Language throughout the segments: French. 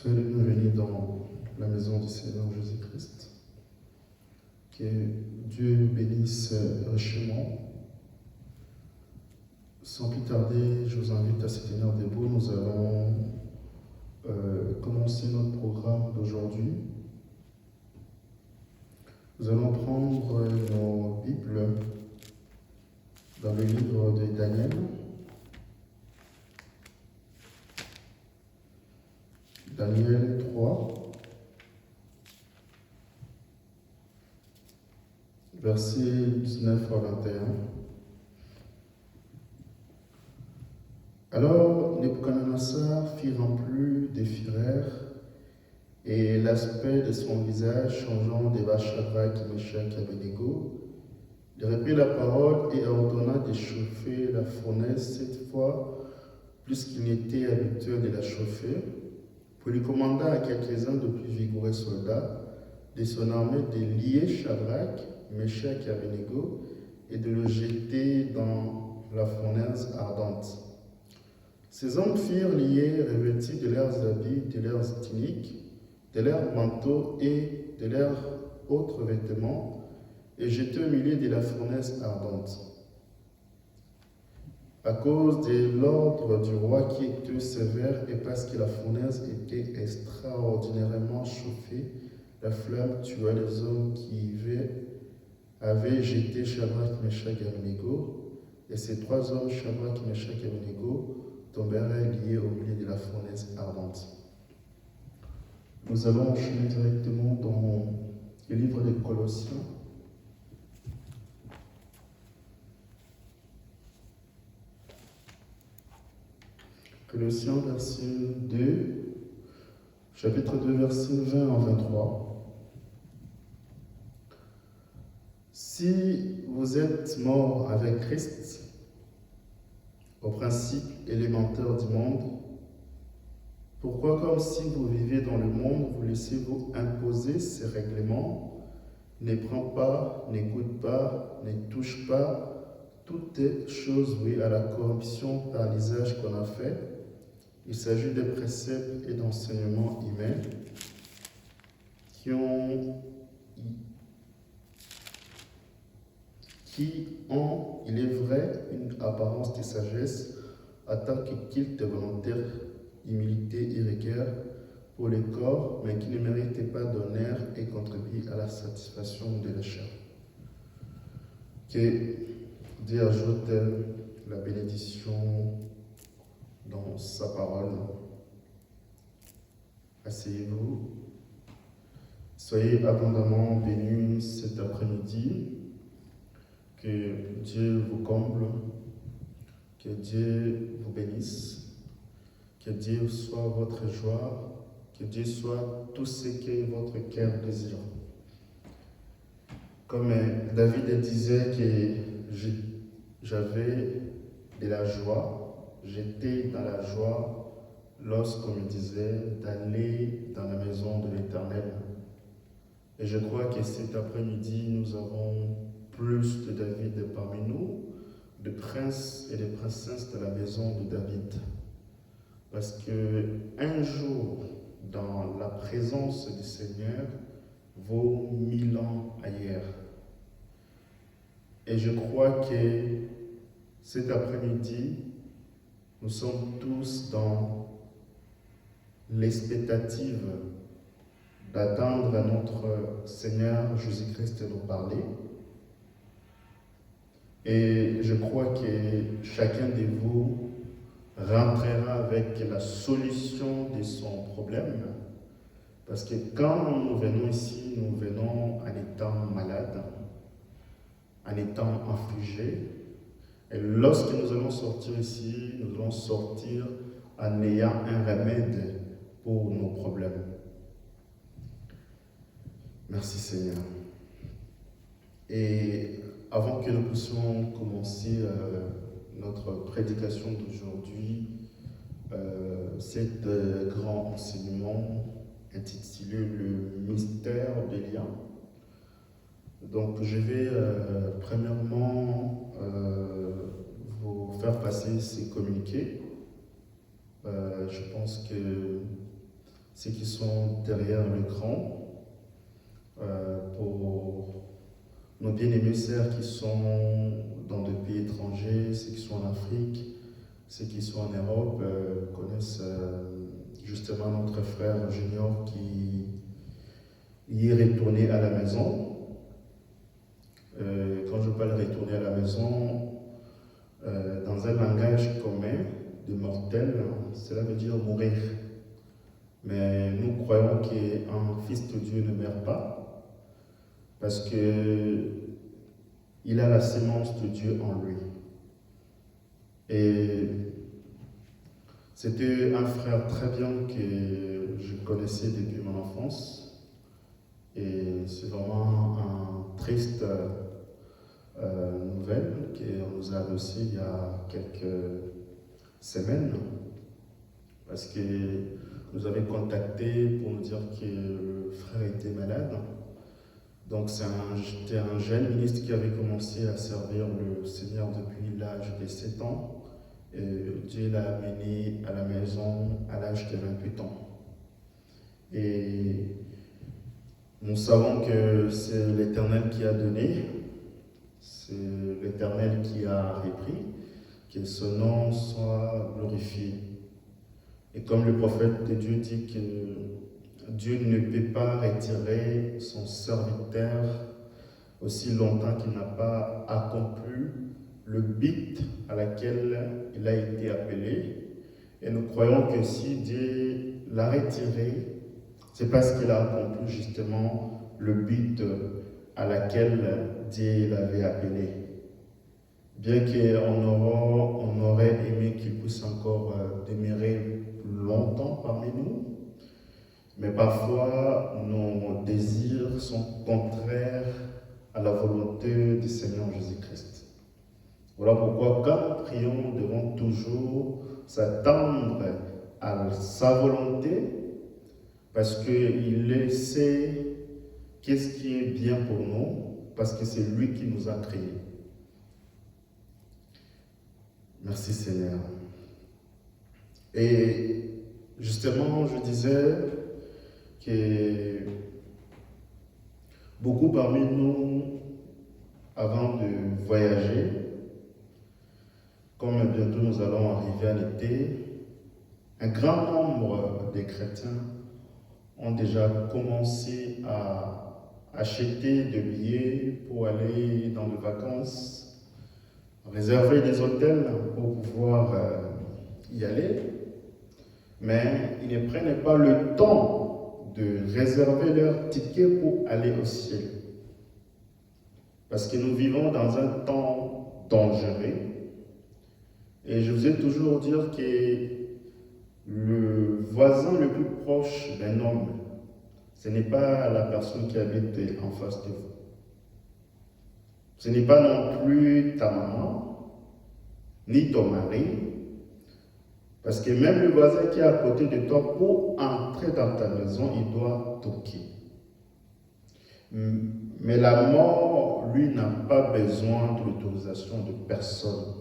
Soyez le bienvenu dans la maison du Seigneur Jésus-Christ. Que Dieu bénisse richement. Sans plus tarder, je vous invite à se tenir debout. Nous allons commencer notre programme d'aujourd'hui. Nous allons prendre nos Bibles dans le livre de Daniel. Daniel 3, versets 19 à 21. Alors Nebuchadnezzar fit remplir des fureurs, et l'aspect de son visage changeant devant Shadrach, Meshach et Abednego, il reprit la parole et ordonna de chauffer la fournaise cette fois, plus qu'il n'était habituel de la chauffer. Puis il commanda à quelques-uns de plus vigoureux soldats de son armée de lier Shadrach, Meshach et Abednego et de le jeter dans la fournaise ardente. Ces hommes furent liés, revêtis de leurs habits, de leurs tuniques, de leurs manteaux et de leurs autres vêtements, et jetés au milieu de la fournaise ardente. À cause de l'ordre du roi qui était sévère et parce que la fournaise était extraordinairement chauffée, la flamme tua les hommes qui avaient jeté Shadrach, Meshach et Abednego, et ces trois hommes, Shadrach, Meshach et Abednego, tombèrent liés au milieu de la fournaise ardente. Nous allons enchaîner directement dans le livre des Colossiens. Colossiens, chapitre 2, verset 20 à 23. Si vous êtes morts avec Christ, au principe élémentaire du monde, pourquoi, comme si vous viviez dans le monde, vous laissez-vous imposer ces règlements? Ne prends pas, n'écoute pas, ne touche pas, toutes choses vouées à la corruption par l'usage qu'on a fait. Il s'agit de préceptes et d'enseignements humains qui ont, il est vrai, une apparence de sagesse, en tant que culte volontaire, humilité et rigueur pour le corps, mais qui ne méritent pas d'honneur et contribuent à la satisfaction de la chair. Que Dieu ajoute la bénédiction dans sa parole. Asseyez-vous. Soyez abondamment bénis cet après-midi. Que Dieu vous comble. Que Dieu vous bénisse. Que Dieu soit votre joie. Que Dieu soit tout ce que votre cœur désire. Comme David disait que j'avais de la joie, j'étais dans la joie lorsqu'on me disait d'aller dans la maison de l'Éternel. Et je crois que cet après-midi, nous avons plus de David parmi nous, de princes et de princesses de la maison de David. Parce qu'un jour dans la présence du Seigneur vaut 1000 ans ailleurs. Et je crois que cet après-midi, nous sommes tous dans l'expectative d'attendre notre Seigneur Jésus-Christ nous parler. Et je crois que chacun de vous rentrera avec la solution de son problème. Parce que quand nous venons ici, nous venons en étant malades, en étant affligés. Et lorsque nous allons sortir ici, nous allons sortir en ayant un remède pour nos problèmes. Merci Seigneur. Et avant que nous puissions commencer notre prédication d'aujourd'hui, cet grand enseignement intitulé Le mystère des liens. Donc je vais premièrement vous faire passer ces communiqués. Je pense que ceux qui sont derrière l'écran, pour nos bien-aimés sœurs qui sont dans des pays étrangers, ceux qui sont en Afrique, ceux qui sont en Europe, connaissent justement notre frère Junior qui y est retourné à la maison. Quand je parle retourner à la maison, dans un langage commun de mortel, cela veut dire mourir. Mais nous croyons qu'un fils de Dieu ne meurt pas, parce qu'il a la sémence de Dieu en lui. Et c'était un frère très bien que je connaissais depuis mon enfance. Et c'est vraiment un triste nouvelle qu'on nous a annoncée il y a quelques semaines, parce que nous avait contacté pour nous dire que le frère était malade. Donc c'était un jeune ministre qui avait commencé à servir le Seigneur depuis l'âge de 7 ans. Et Dieu l'a amené à la maison à l'âge de 28 ans. Et nous savons que c'est l'Éternel qui a donné, c'est l'Éternel qui a repris, que son nom soit glorifié. Et comme le prophète de Dieu dit que Dieu ne peut pas retirer son serviteur aussi longtemps qu'il n'a pas accompli le but à laquelle il a été appelé. Et nous croyons que si Dieu l'a retiré, c'est parce qu'il a accompli justement le but à laquelle Dieu l'avait appelé. Bien qu'on aurait aimé qu'il puisse encore demeurer longtemps parmi nous, mais parfois nos désirs sont contraires à la volonté du Seigneur Jésus-Christ. Voilà pourquoi quand nous prions, nous devons toujours s'attendre à sa volonté, parce qu'il sait qu'est-ce qui est bien pour nous, parce que c'est lui qui nous a créés. Merci Seigneur. Et justement, je disais que beaucoup parmi nous, avant de voyager, comme bientôt nous allons arriver à l'été, un grand nombre de chrétiens ont déjà commencé à acheter des billets pour aller dans les vacances, réserver des hôtels pour pouvoir y aller, mais ils ne prennent pas le temps de réserver leur ticket pour aller au ciel. Parce que nous vivons dans un temps dangereux. Et je vous ai toujours dit que le voisin le plus proche d'un homme, ce n'est pas la personne qui habite en face de vous. Ce n'est pas non plus ta maman, ni ton mari, parce que même le voisin qui est à côté de toi, pour entrer dans ta maison, il doit toquer. Mais la mort, lui, n'a pas besoin de l'autorisation de personne.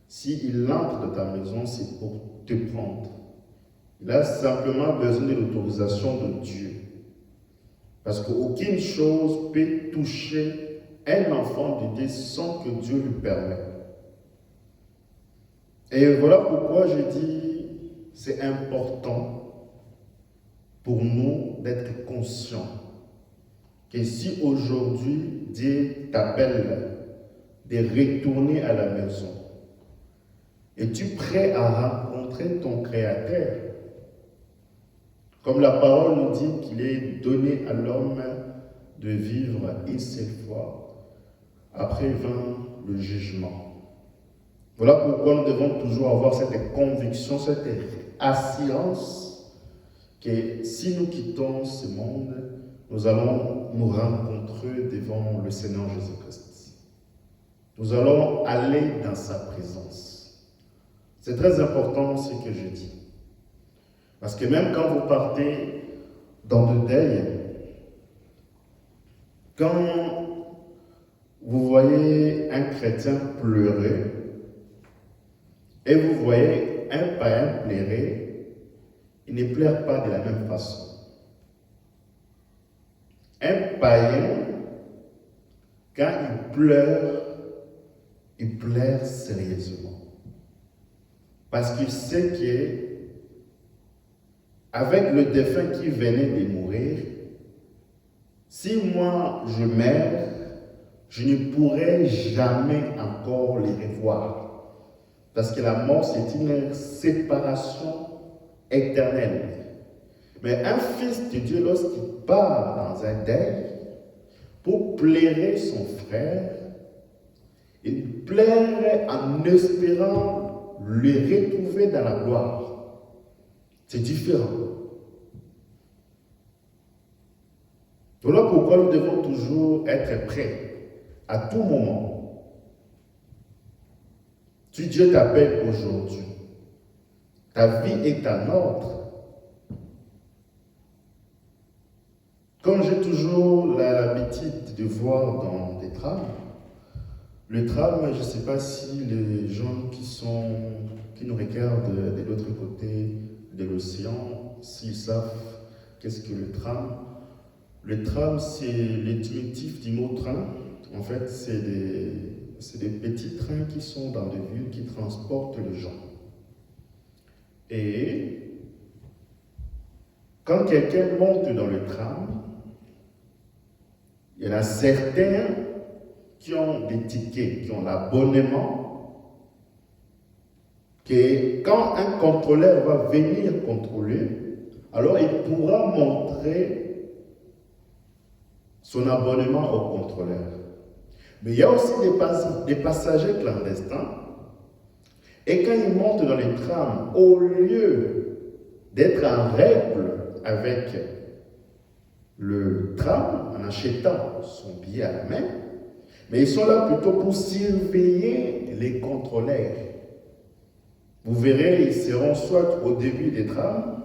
S'il entre dans ta maison, c'est pour te prendre. Il a simplement besoin de l'autorisation de Dieu. Parce qu'aucune chose peut toucher un enfant de Dieu sans que Dieu lui permette. Et voilà pourquoi je dis c'est important pour nous d'être conscients que si aujourd'hui Dieu t'appelle de retourner à la maison, es-tu prêt à rencontrer ton Créateur? Comme la parole nous dit qu'il est donné à l'homme de vivre une seule fois, après vint le jugement. Voilà pourquoi nous devons toujours avoir cette conviction, cette assurance que si nous quittons ce monde, nous allons nous rencontrer devant le Seigneur Jésus-Christ. Nous allons aller dans sa présence. C'est très important ce que je dis. Parce que même quand vous partez dans le deuil, quand vous voyez un chrétien pleurer et vous voyez un païen pleurer, ils ne pleurent pas de la même façon. Un païen, quand il pleure sérieusement. Parce qu'il sait que avec le défunt qui venait de mourir, si moi je meurs, je ne pourrai jamais encore les revoir. Parce que la mort, c'est une séparation éternelle. Mais un fils de Dieu, lorsqu'il part dans un deuil, pour plairer son frère, il plairait en espérant le retrouver dans la gloire. C'est différent. Voilà pourquoi nous devons toujours être prêts à tout moment. Si Dieu t'appelle aujourd'hui, ta vie est en ordre. Comme j'ai toujours l'habitude de voir dans des trams, le tram, je ne sais pas si les gens qui nous regardent de l'autre côté de l'océan, s'ils savent qu'est-ce que le tram. Le tram, c'est le diminutif du mot train. En fait, c'est des petits trains qui sont dans des villes qui transportent les gens. Et quand quelqu'un monte dans le tram, il y en a certains qui ont des tickets, qui ont l'abonnement, que quand un contrôleur va venir contrôler, alors il pourra montrer son abonnement au contrôleur. Mais il y a aussi des passagers clandestins, et quand ils montent dans les trams, au lieu d'être en règle avec le tram, en achetant son billet à la main, mais ils sont là plutôt pour surveiller les contrôleurs. Vous verrez, ils seront soit au début des trams,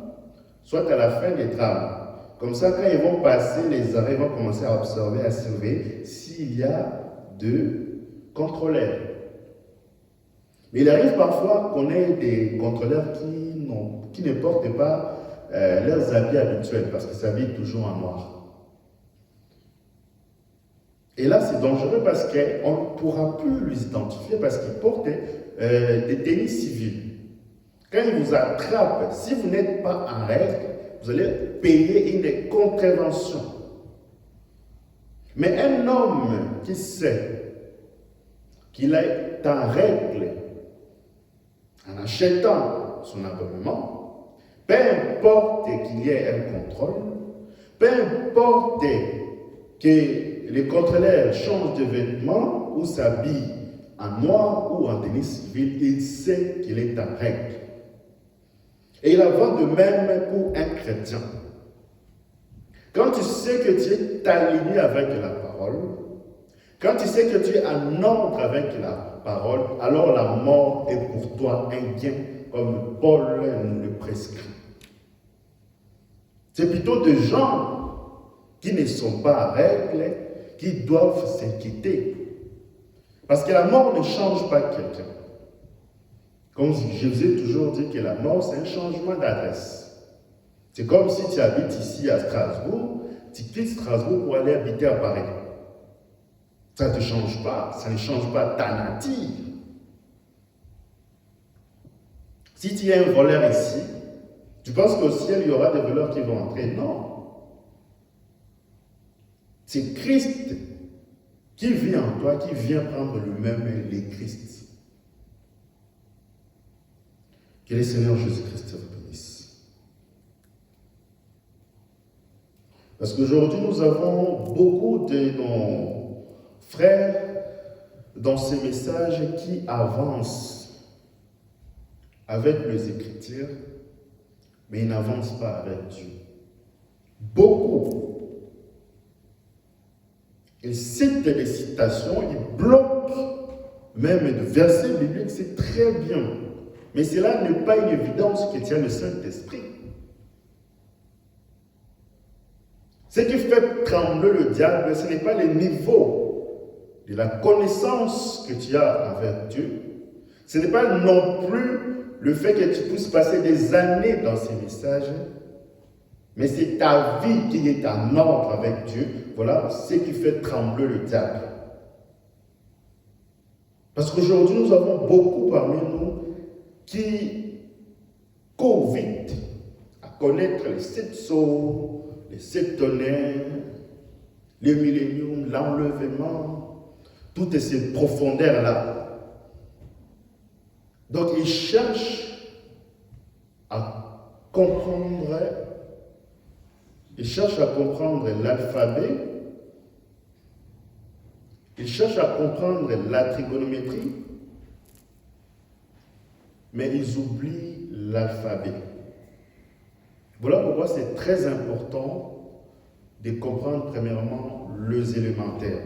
soit à la fin des trams. Comme ça, quand ils vont passer les arrêts, ils vont commencer à observer, à surveiller s'il y a de contrôleurs. Mais il arrive parfois qu'on ait des contrôleurs qui ne portent pas leurs habits habituels, parce qu'ils s'habillent toujours en noir. Et là, c'est dangereux parce qu'on ne pourra plus les identifier parce qu'ils portent des tenues civiles. Quand ils vous attrapent, si vous n'êtes pas en règle, vous allez payer une contravention. Mais un homme qui sait qu'il est en règle en achetant son abonnement, peu importe qu'il y ait un contrôle, peu importe que les contrôleurs changent de vêtements ou s'habillent en noir ou en tenue civile, il sait qu'il est en règle. Et il en va de même pour un chrétien. Quand tu sais que tu es aligné avec la parole, quand tu sais que tu es en ordre avec la parole, alors la mort est pour toi un gain, comme Paul nous le prescrit. C'est plutôt des gens qui ne sont pas en règle, qui doivent s'inquiéter. Parce que la mort ne change pas quelqu'un. Comme je vous ai toujours dit que la mort, c'est un changement d'adresse. C'est comme si tu habites ici à Strasbourg, tu quittes Strasbourg pour aller habiter à Paris. Ça ne te change pas, ça ne change pas ta nature. Si tu es un voleur ici, tu penses qu'au ciel, il y aura des voleurs qui vont entrer? Non. C'est Christ qui vit en toi, qui vient prendre lui-même les Christ. Que le Seigneur Jésus-Christ vous bénisse. Parce qu'aujourd'hui, nous avons beaucoup de nos frères dans ces messages qui avancent avec les Écritures, mais ils n'avancent pas avec Dieu. Beaucoup. Ils citent des citations, ils bloquent même des versets bibliques, c'est très bien. Mais cela n'est pas une évidence que tient le Saint-Esprit. Ce qui fait trembler le diable, ce n'est pas le niveau de la connaissance que tu as envers Dieu. Ce n'est pas non plus le fait que tu puisses passer des années dans ces messages, mais c'est ta vie qui est en ordre avec Dieu, voilà ce qui fait trembler le diable. Parce qu'aujourd'hui, nous avons beaucoup parmi nous qui courent vite à connaître les 7 sceaux, les 7 tonnerres, le millénium, l'enlèvement, toutes ces profondeurs-là. Donc, ils cherchent à comprendre, l'alphabet, ils cherchent à comprendre la trigonométrie, mais ils oublient l'alphabet. Voilà pourquoi c'est très important de comprendre premièrement les élémentaires.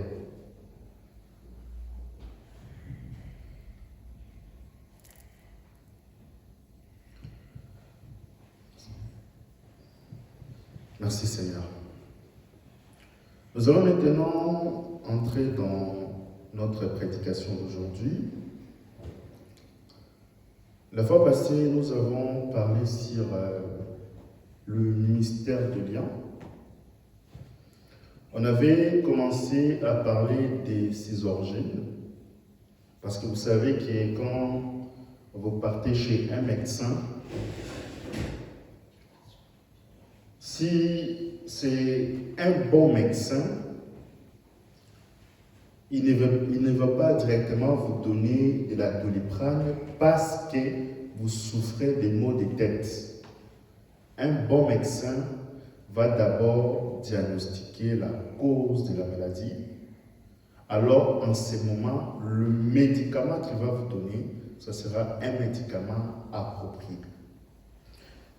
Merci Seigneur. Nous allons maintenant entrer dans notre prédication d'aujourd'hui. La fois passée, nous avons parlé sur le mystère de Lian. On avait commencé à parler de ses origines, parce que vous savez que quand vous partez chez un médecin, si c'est un bon médecin, il ne va pas directement vous donner de la Doliprane parce que vous souffrez des maux de tête. Un bon médecin va d'abord diagnostiquer la cause de la maladie. Alors, en ce moment, le médicament qu'il va vous donner, ce sera un médicament approprié.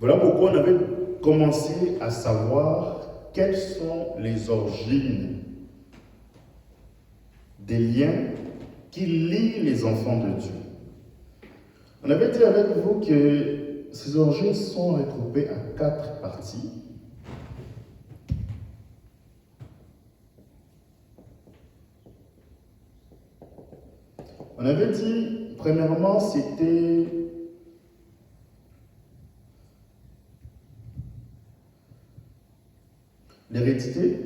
Voilà pourquoi on avait commencé à savoir quelles sont les origines des liens qui lient les enfants de Dieu. On avait dit avec vous que ces origines sont regroupées en 4 parties. On avait dit, premièrement, c'était l'hérédité.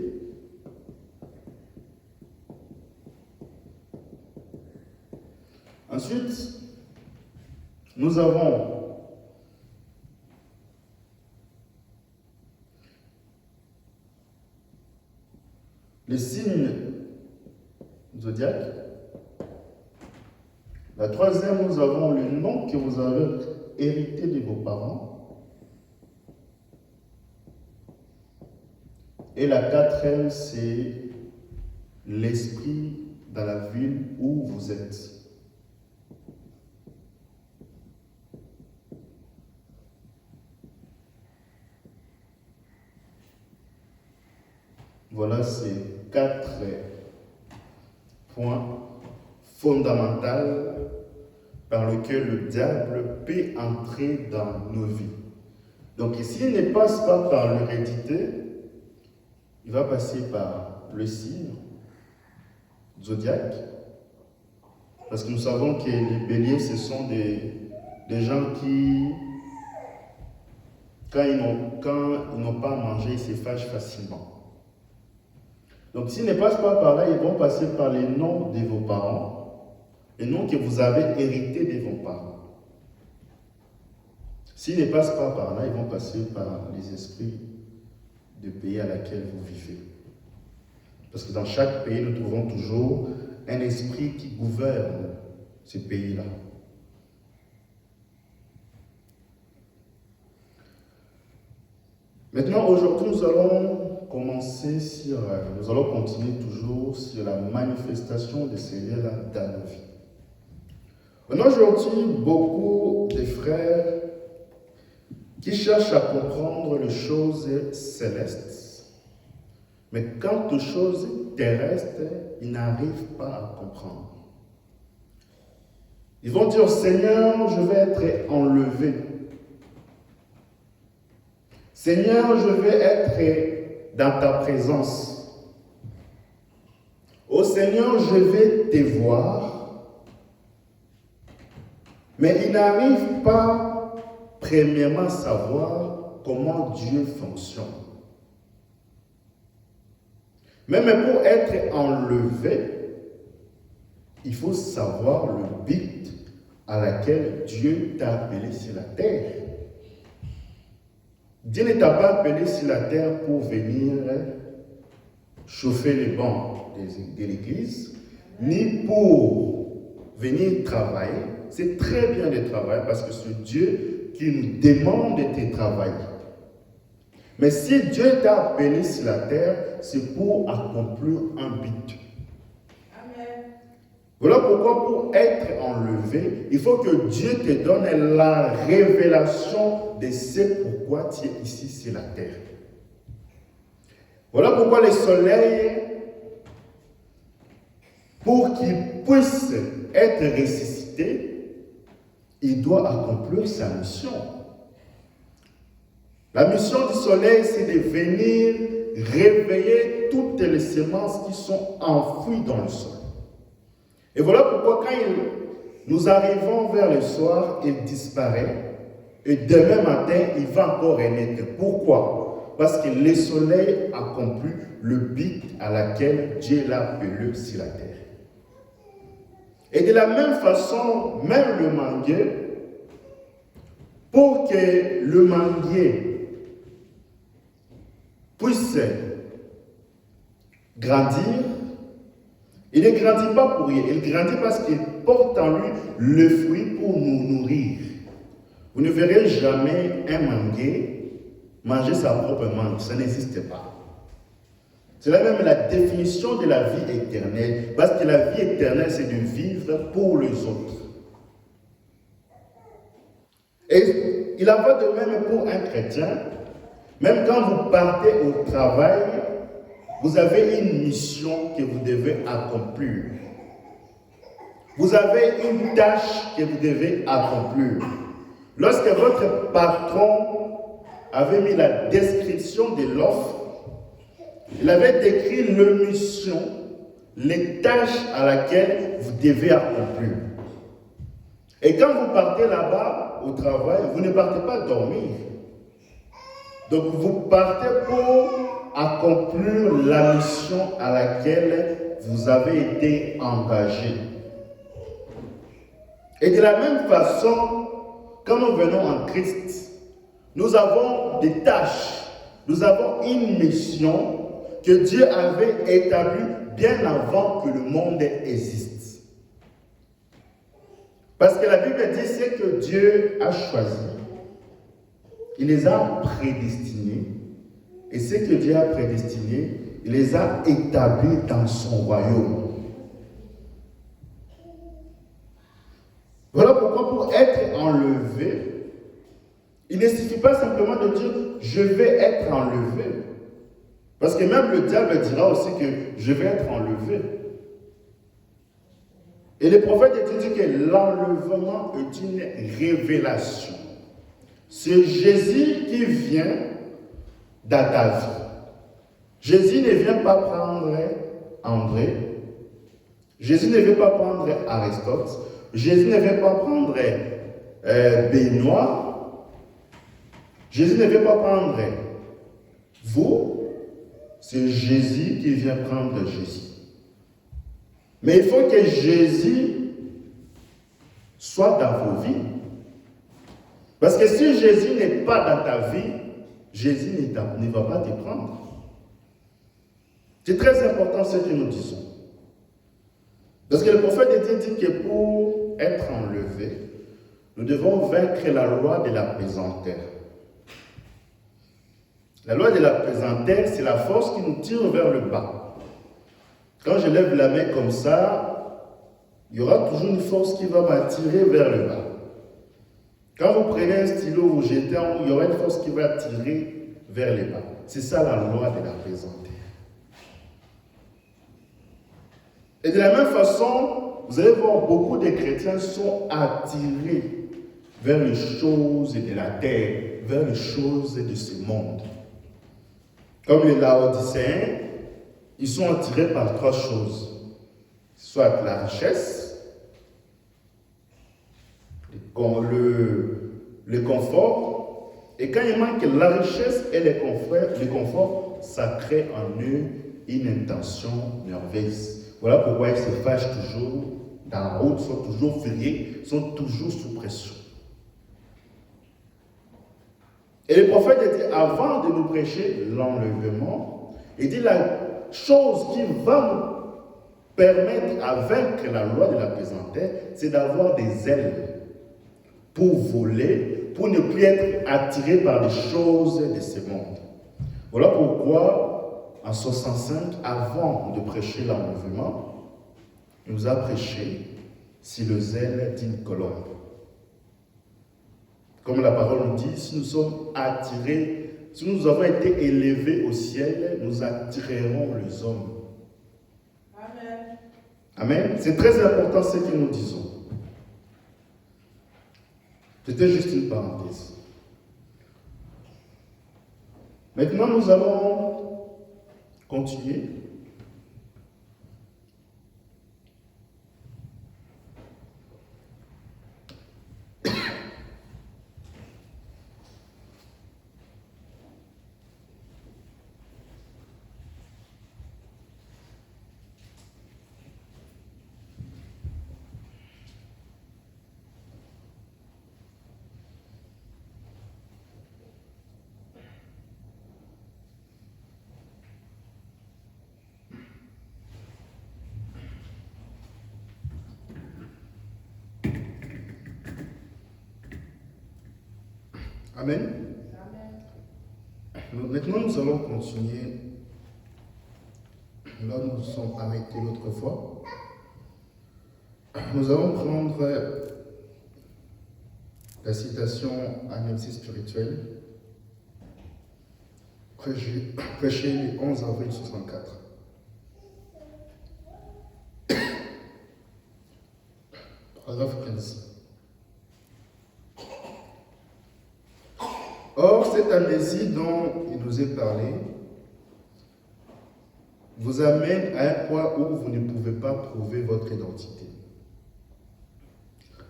Ensuite, nous avons les signes zodiaques. La troisième, nous avons le nom que vous avez hérité de vos parents. Et la quatrième, c'est l'esprit dans la ville où vous êtes. Voilà ces 4 points fondamentaux par lesquels le diable peut entrer dans nos vies. Donc s'il ne passe pas par l'hérédité, il va passer par le signe zodiaque, parce que nous savons que les béliers, ce sont des gens qui, quand ils n'ont pas mangé, ils se fâchent facilement. Donc s'ils ne passent pas par là, ils vont passer par les noms de vos parents, les noms que vous avez hérités de vos parents. S'ils ne passent pas par là, ils vont passer par les esprits du pays à laquelle vous vivez. Parce que dans chaque pays, nous trouvons toujours un esprit qui gouverne ce pays-là. Maintenant, aujourd'hui, nous allons continuer toujours sur la manifestation de ces liens-là dans nos vies. On a aujourd'hui beaucoup de frères qui cherchent à comprendre les choses célestes, mais quant aux choses terrestres, ils n'arrivent pas à comprendre. Ils vont dire, Seigneur, je vais être enlevé. Seigneur, je vais être dans ta présence. Oh Seigneur, je vais te voir. Mais ils n'arrivent pas, premièrement, à savoir comment Dieu fonctionne. Même pour être enlevé, il faut savoir le but à laquelle Dieu t'a appelé sur la terre. Dieu ne t'a pas appelé sur la terre pour venir chauffer les bancs de l'église, ni pour venir travailler. C'est très bien de travailler parce que c'est Dieu qui nous demande de travailler. Mais si Dieu t'a appelé sur la terre, c'est pour accomplir un but. Amen. Voilà pourquoi pour être enlevé, il faut que Dieu te donne la révélation de ce pourquoi tu es ici sur la terre. Voilà pourquoi le soleil, pour qu'il puisse être ressuscité, il doit accomplir sa mission. La mission du soleil, c'est de venir réveiller toutes les semences qui sont enfouies dans le sol. Et voilà pourquoi quand nous arrivons vers le soir, il disparaît. Et demain matin, il va encore renaître. Pourquoi? Parce que le soleil accomplit le but à laquelle Dieu l'a appelé sur la terre. Et de la même façon, même le manguier, pour que le manguier puisse grandir, il ne grandit pas pour rien, il grandit parce qu'il porte en lui le fruit pour nous nourrir. Vous ne verrez jamais un manguier manger sa propre mangue, ça n'existe pas. C'est là même la définition de la vie éternelle, parce que la vie éternelle, c'est de vivre pour les autres. Et il en va de même pour un chrétien. Même quand vous partez au travail, vous avez une mission que vous devez accomplir. Vous avez une tâche que vous devez accomplir. Lorsque votre patron avait mis la description de l'offre, il avait décrit la mission, les tâches à laquelle vous devez accomplir. Et quand vous partez là-bas au travail, vous ne partez pas dormir. Donc vous partez pour accomplir la mission à laquelle vous avez été engagé. Et de la même façon, quand nous venons en Christ, nous avons des tâches, nous avons une mission que Dieu avait établie bien avant que le monde existe. Parce que la Bible dit c'est que Dieu a choisi. Il les a prédestinés. Et ce que Dieu a prédestiné, il les a établis dans son royaume. Voilà pourquoi pour être enlevé, il ne suffit pas simplement de dire « je vais être enlevé ». Parce que même le diable dira aussi que « je vais être enlevé ». Et le prophète dit que l'enlèvement est une révélation. C'est Jésus qui vient dans ta vie. Jésus ne vient pas prendre André. Jésus ne vient pas prendre Aristote. Jésus ne vient pas prendre Benoît. Jésus ne vient pas prendre vous. C'est Jésus qui vient prendre Jésus. Mais il faut que Jésus soit dans vos vies. Parce que si Jésus n'est pas dans ta vie, Jésus ne va pas te prendre. C'est très important ce que nous disons. Parce que le prophète dit que pour être enlevé, nous devons vaincre la loi de la pesanteur. La loi de la pesanteur, c'est la force qui nous tire vers le bas. Quand je lève la main comme ça, il y aura toujours une force qui va m'attirer vers le bas. Quand vous prenez un stylo, vous jetez, il y aura une force qui va tirer vers le bas. C'est ça la loi de la pesanteur. Et de la même façon, vous allez voir beaucoup de chrétiens sont attirés vers les choses de la terre, vers les choses de ce monde. Comme les Laodicéens, ils sont attirés par trois choses. Soit la richesse, les le confort. Et quand il manque la richesse et le confort, ça crée en eux une intention nerveuse. Voilà pourquoi ils se fâchent toujours dans la route, sont toujours furieux, sont toujours sous pression. Et le prophète dit, avant de nous prêcher l'enlèvement, il dit la chose qui va nous permettre à vaincre la loi de la pesanteur, c'est d'avoir des ailes pour voler, pour ne plus être attiré par les choses de ce monde. Voilà pourquoi, en 65, avant de prêcher l'enlèvement, il nous a prêché sur le zèle d'une colombe. Comme la parole nous dit, si nous sommes attirés, si nous avons été élevés au ciel, nous attirerons les hommes. Amen. Amen. C'est très important ce que nous disons. C'était juste une parenthèse. Maintenant, nous allons continuer. Amen. Amen. Maintenant, nous allons continuer. Là, nous nous sommes arrêtés l'autre fois. Nous allons prendre la citation à MC spirituel, prêché le 11 avril 64. Paragraphe 15. Or, cette amnésie dont il nous est parlé vous amène à un point où vous ne pouvez pas prouver votre identité.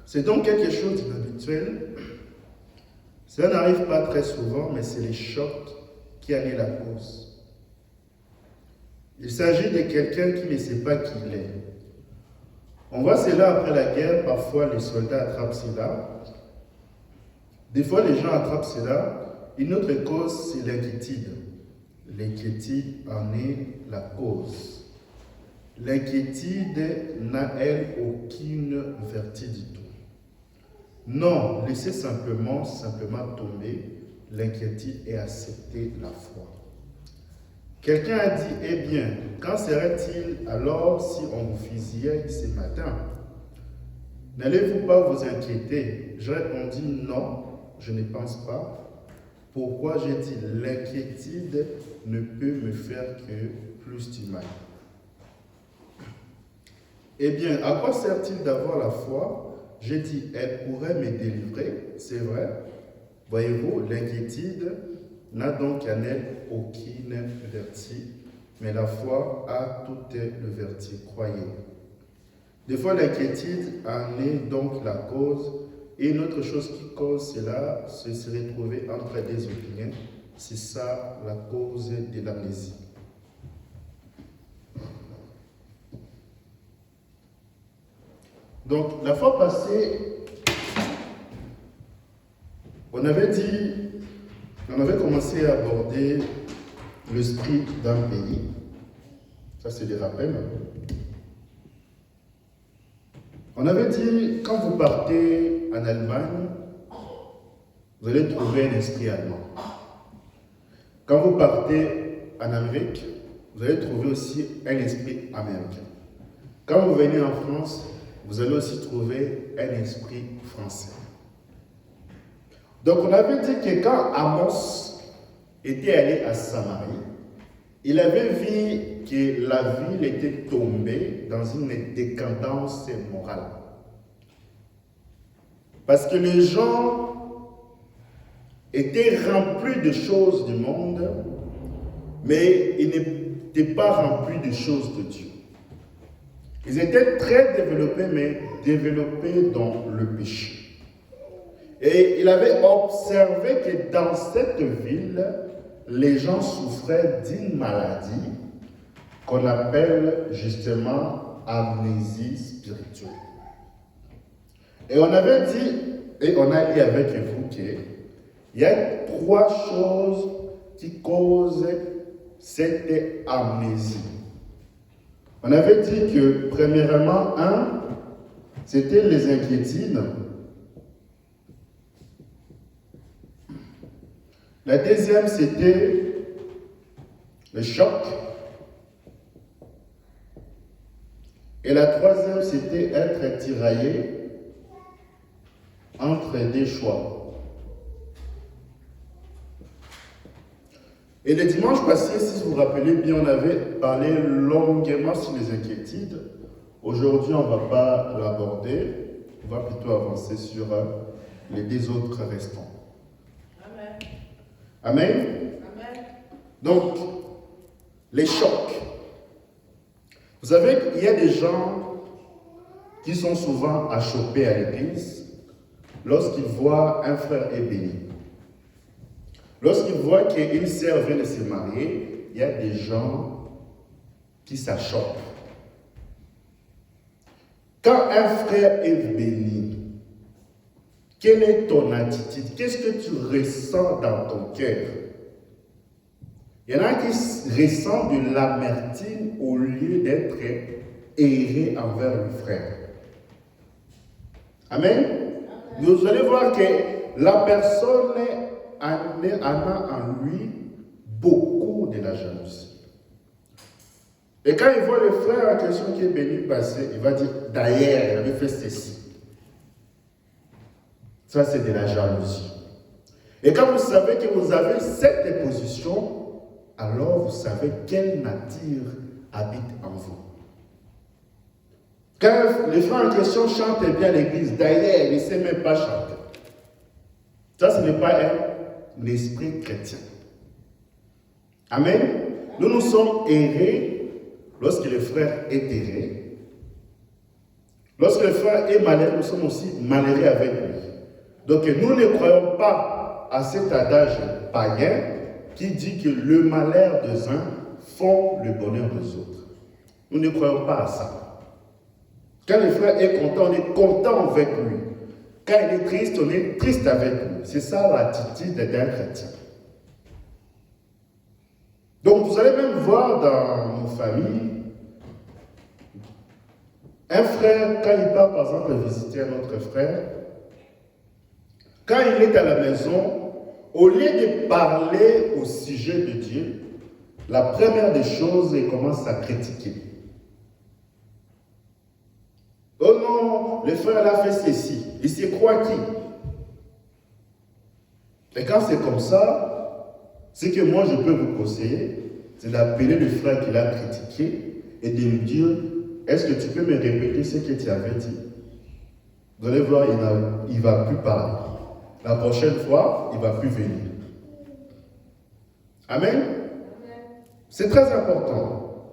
C'est donc quelque chose d'inhabituel. Cela n'arrive pas très souvent, mais c'est les chocs qui en est la cause. Il s'agit de quelqu'un qui ne sait pas qui il est. On voit cela après la guerre, parfois les soldats attrapent cela. Des fois, les gens attrapent cela. Une autre cause, c'est l'inquiétude. L'inquiétude en est la cause. L'inquiétude n'a, elle, aucune vertu du tout. Non, laissez simplement tomber l'inquiétude et accepter la foi. Quelqu'un a dit, eh bien, quand serait-il alors si on vous fusillait ce matin? N'allez-vous pas vous inquiéter? Je répondis, non, je ne pense pas. Pourquoi j'ai dit l'inquiétude ne peut me faire que plus du mal. Eh bien, à quoi sert-il d'avoir la foi? J'ai dit, elle pourrait me délivrer, c'est vrai. Voyez-vous, l'inquiétude n'a donc en elle aucune vertu, mais la foi a toute le vertu, croyez. Des fois, l'inquiétude en est donc la cause. Et une autre chose qui cause cela, c'est se retrouver entre des opinions. C'est ça la cause de l'amnésie. Donc, la fois passée, on avait commencé à aborder l'esprit d'un pays. Ça, c'est des rappels. On avait dit, quand vous partez en Allemagne, vous allez trouver un esprit allemand. Quand vous partez en Amérique, vous allez trouver aussi un esprit américain. Quand vous venez en France, vous allez aussi trouver un esprit français. Donc on avait dit que quand Amos était allé à Samarie, il avait vu que la ville était tombée dans une décadence morale. Parce que les gens étaient remplis de choses du monde, mais ils n'étaient pas remplis de choses de Dieu. Ils étaient très développés, mais développés dans le péché. Et il avait observé que dans cette ville, les gens souffraient d'une maladie qu'on appelle justement amnésie spirituelle. Et on avait dit, et on a dit avec vous qu'il y a 3 choses qui causent cette amnésie. On avait dit que, premièrement, c'était les inquiétudes. La deuxième, c'était le choc. Et la troisième, c'était être tiraillé entre des choix. Et le dimanche passé, si vous vous rappelez bien, on avait parlé longuement sur les inquiétudes. Aujourd'hui, on ne va pas l'aborder. On va plutôt avancer sur les 2 autres restants. Amen. Amen. Amen. Donc, les chocs. Vous savez qu'il y a des gens qui sont souvent achoppés à l'église lorsqu'ils voient un frère est béni. Lorsqu'ils voient qu'une sœur vient de se marier, il y a des gens qui s'achoppent. Quand un frère est béni, quelle est ton attitude? Qu'est-ce que tu ressens dans ton cœur? Il y en a qui ressentent de l'amertume au lieu d'être erré envers le frère. Amen. Vous allez voir que la personne en a en lui beaucoup de la jalousie. Et quand il voit le frère en question qui est béni passer, il va dire, d'ailleurs, il avait fait ceci. Ça, c'est de la jalousie. Et quand vous savez que vous avez cette position, alors vous savez quelle nature habite en vous. Quand les frères en question chantent bien l'église, d'ailleurs, il ne sait même pas chanter. Ça, ce n'est pas un esprit chrétien. Amen. Nous sommes errés lorsque le frère est erré. Lorsque le frère est malheureux, nous sommes aussi malheureux avec lui. Donc nous ne croyons pas à cet adage païen qui dit que le malheur des uns font le bonheur des autres. Nous ne croyons pas à ça. Quand le frère est content, on est content avec lui. Quand il est triste, on est triste avec lui. C'est ça l'attitude d'un chrétien. Donc vous allez même voir dans nos familles, un frère, quand il part par exemple visiter un autre frère, quand il est à la maison, au lieu de parler au sujet de Dieu, la première des choses, il commence à critiquer. Oh non, le frère a fait ceci. Il se croit qui? Et quand c'est comme ça, ce que moi je peux vous conseiller, c'est d'appeler le frère qui l'a critiqué et de lui dire, est-ce que tu peux me répéter ce que tu avais dit? Vous allez voir, il ne va plus parler. La prochaine fois, il ne va plus venir. Amen. C'est très important.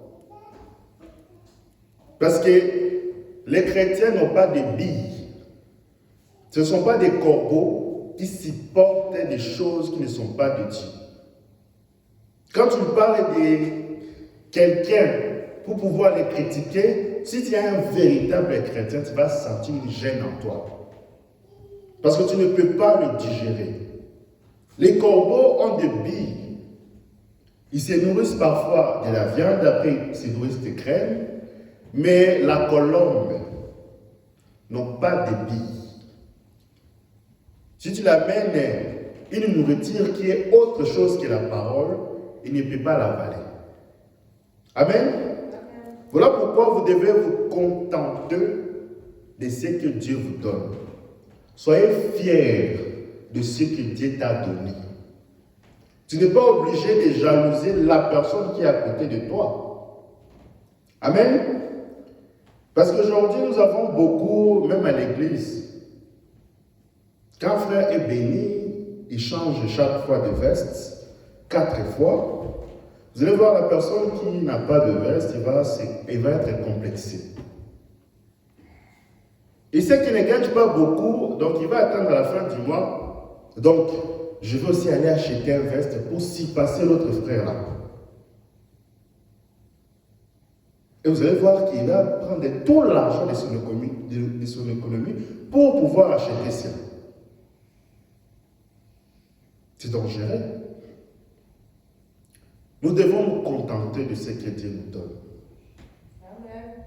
Parce que les chrétiens n'ont pas de billes. Ce ne sont pas des corbeaux qui supportent des choses qui ne sont pas de Dieu. Quand tu parles de quelqu'un pour pouvoir les critiquer, si tu es un véritable chrétien, tu vas sentir une gêne en toi. Parce que tu ne peux pas le digérer. Les corbeaux ont des billes. Ils se nourrissent parfois de la viande, après ils se nourrissent de graines, mais la colombe n'a pas de billes. Si tu l'amènes une nourriture qui est autre chose que la parole, il ne peut pas l'avaler. Amen. Voilà pourquoi vous devez vous contenter de ce que Dieu vous donne. Soyez fiers de ce que Dieu t'a donné. Tu n'es pas obligé de jalouser la personne qui est à côté de toi. Amen. Parce qu'aujourd'hui, nous avons beaucoup, même à l'église, quand un frère est béni, il change chaque fois de veste, 4 fois. Vous allez voir la personne qui n'a pas de veste, il va être complexé. Il sait qu'il ne gagne pas beaucoup, donc il va attendre à la fin du mois. Donc, je vais aussi aller acheter un veste pour s'y passer l'autre frère là. Et vous allez voir qu'il va prendre tout l'argent de son économie pour pouvoir acheter ça. C'est dangereux. Nous devons nous contenter de ce que Dieu nous donne. Amen.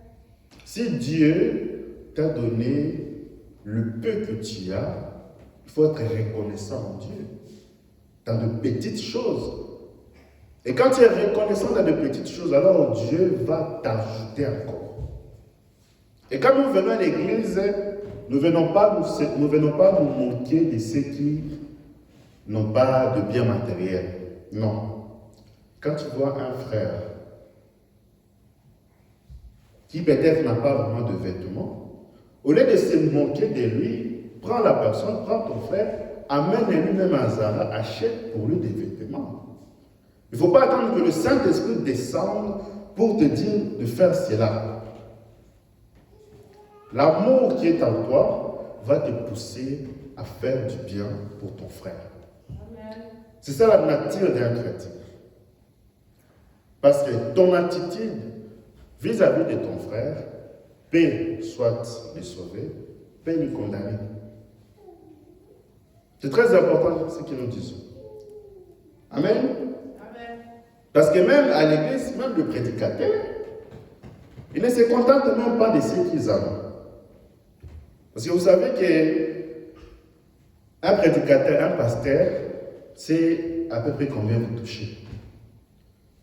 Si Dieu t'a donné le peu que tu as, il faut être reconnaissant en Dieu. Dans de petites choses. Et quand tu es reconnaissant dans de petites choses, alors Dieu va t'ajouter encore. Et quand nous venons à l'église, nous ne venons pas nous moquer de ceux qui n'ont pas de biens matériels. Non. Quand tu vois un frère qui peut-être n'a pas vraiment de vêtements, au lieu de se moquer de lui, prends la personne, prends ton frère, amène lui-même à Zara, achète pour lui des vêtements. Il ne faut pas attendre que le Saint-Esprit descende pour te dire de faire cela. L'amour qui est en toi va te pousser à faire du bien pour ton frère. C'est ça la nature d'un chrétien. Parce que ton attitude vis-à-vis de ton frère peut soit le sauver, peut le condamner. C'est très important ce que nous disons. Amen. Amen. Parce que même à l'église, même le prédicateur, il ne se contente même pas de ce qu'ils ont. Parce que vous savez qu'un prédicateur, un pasteur, c'est à peu près combien vous touchez.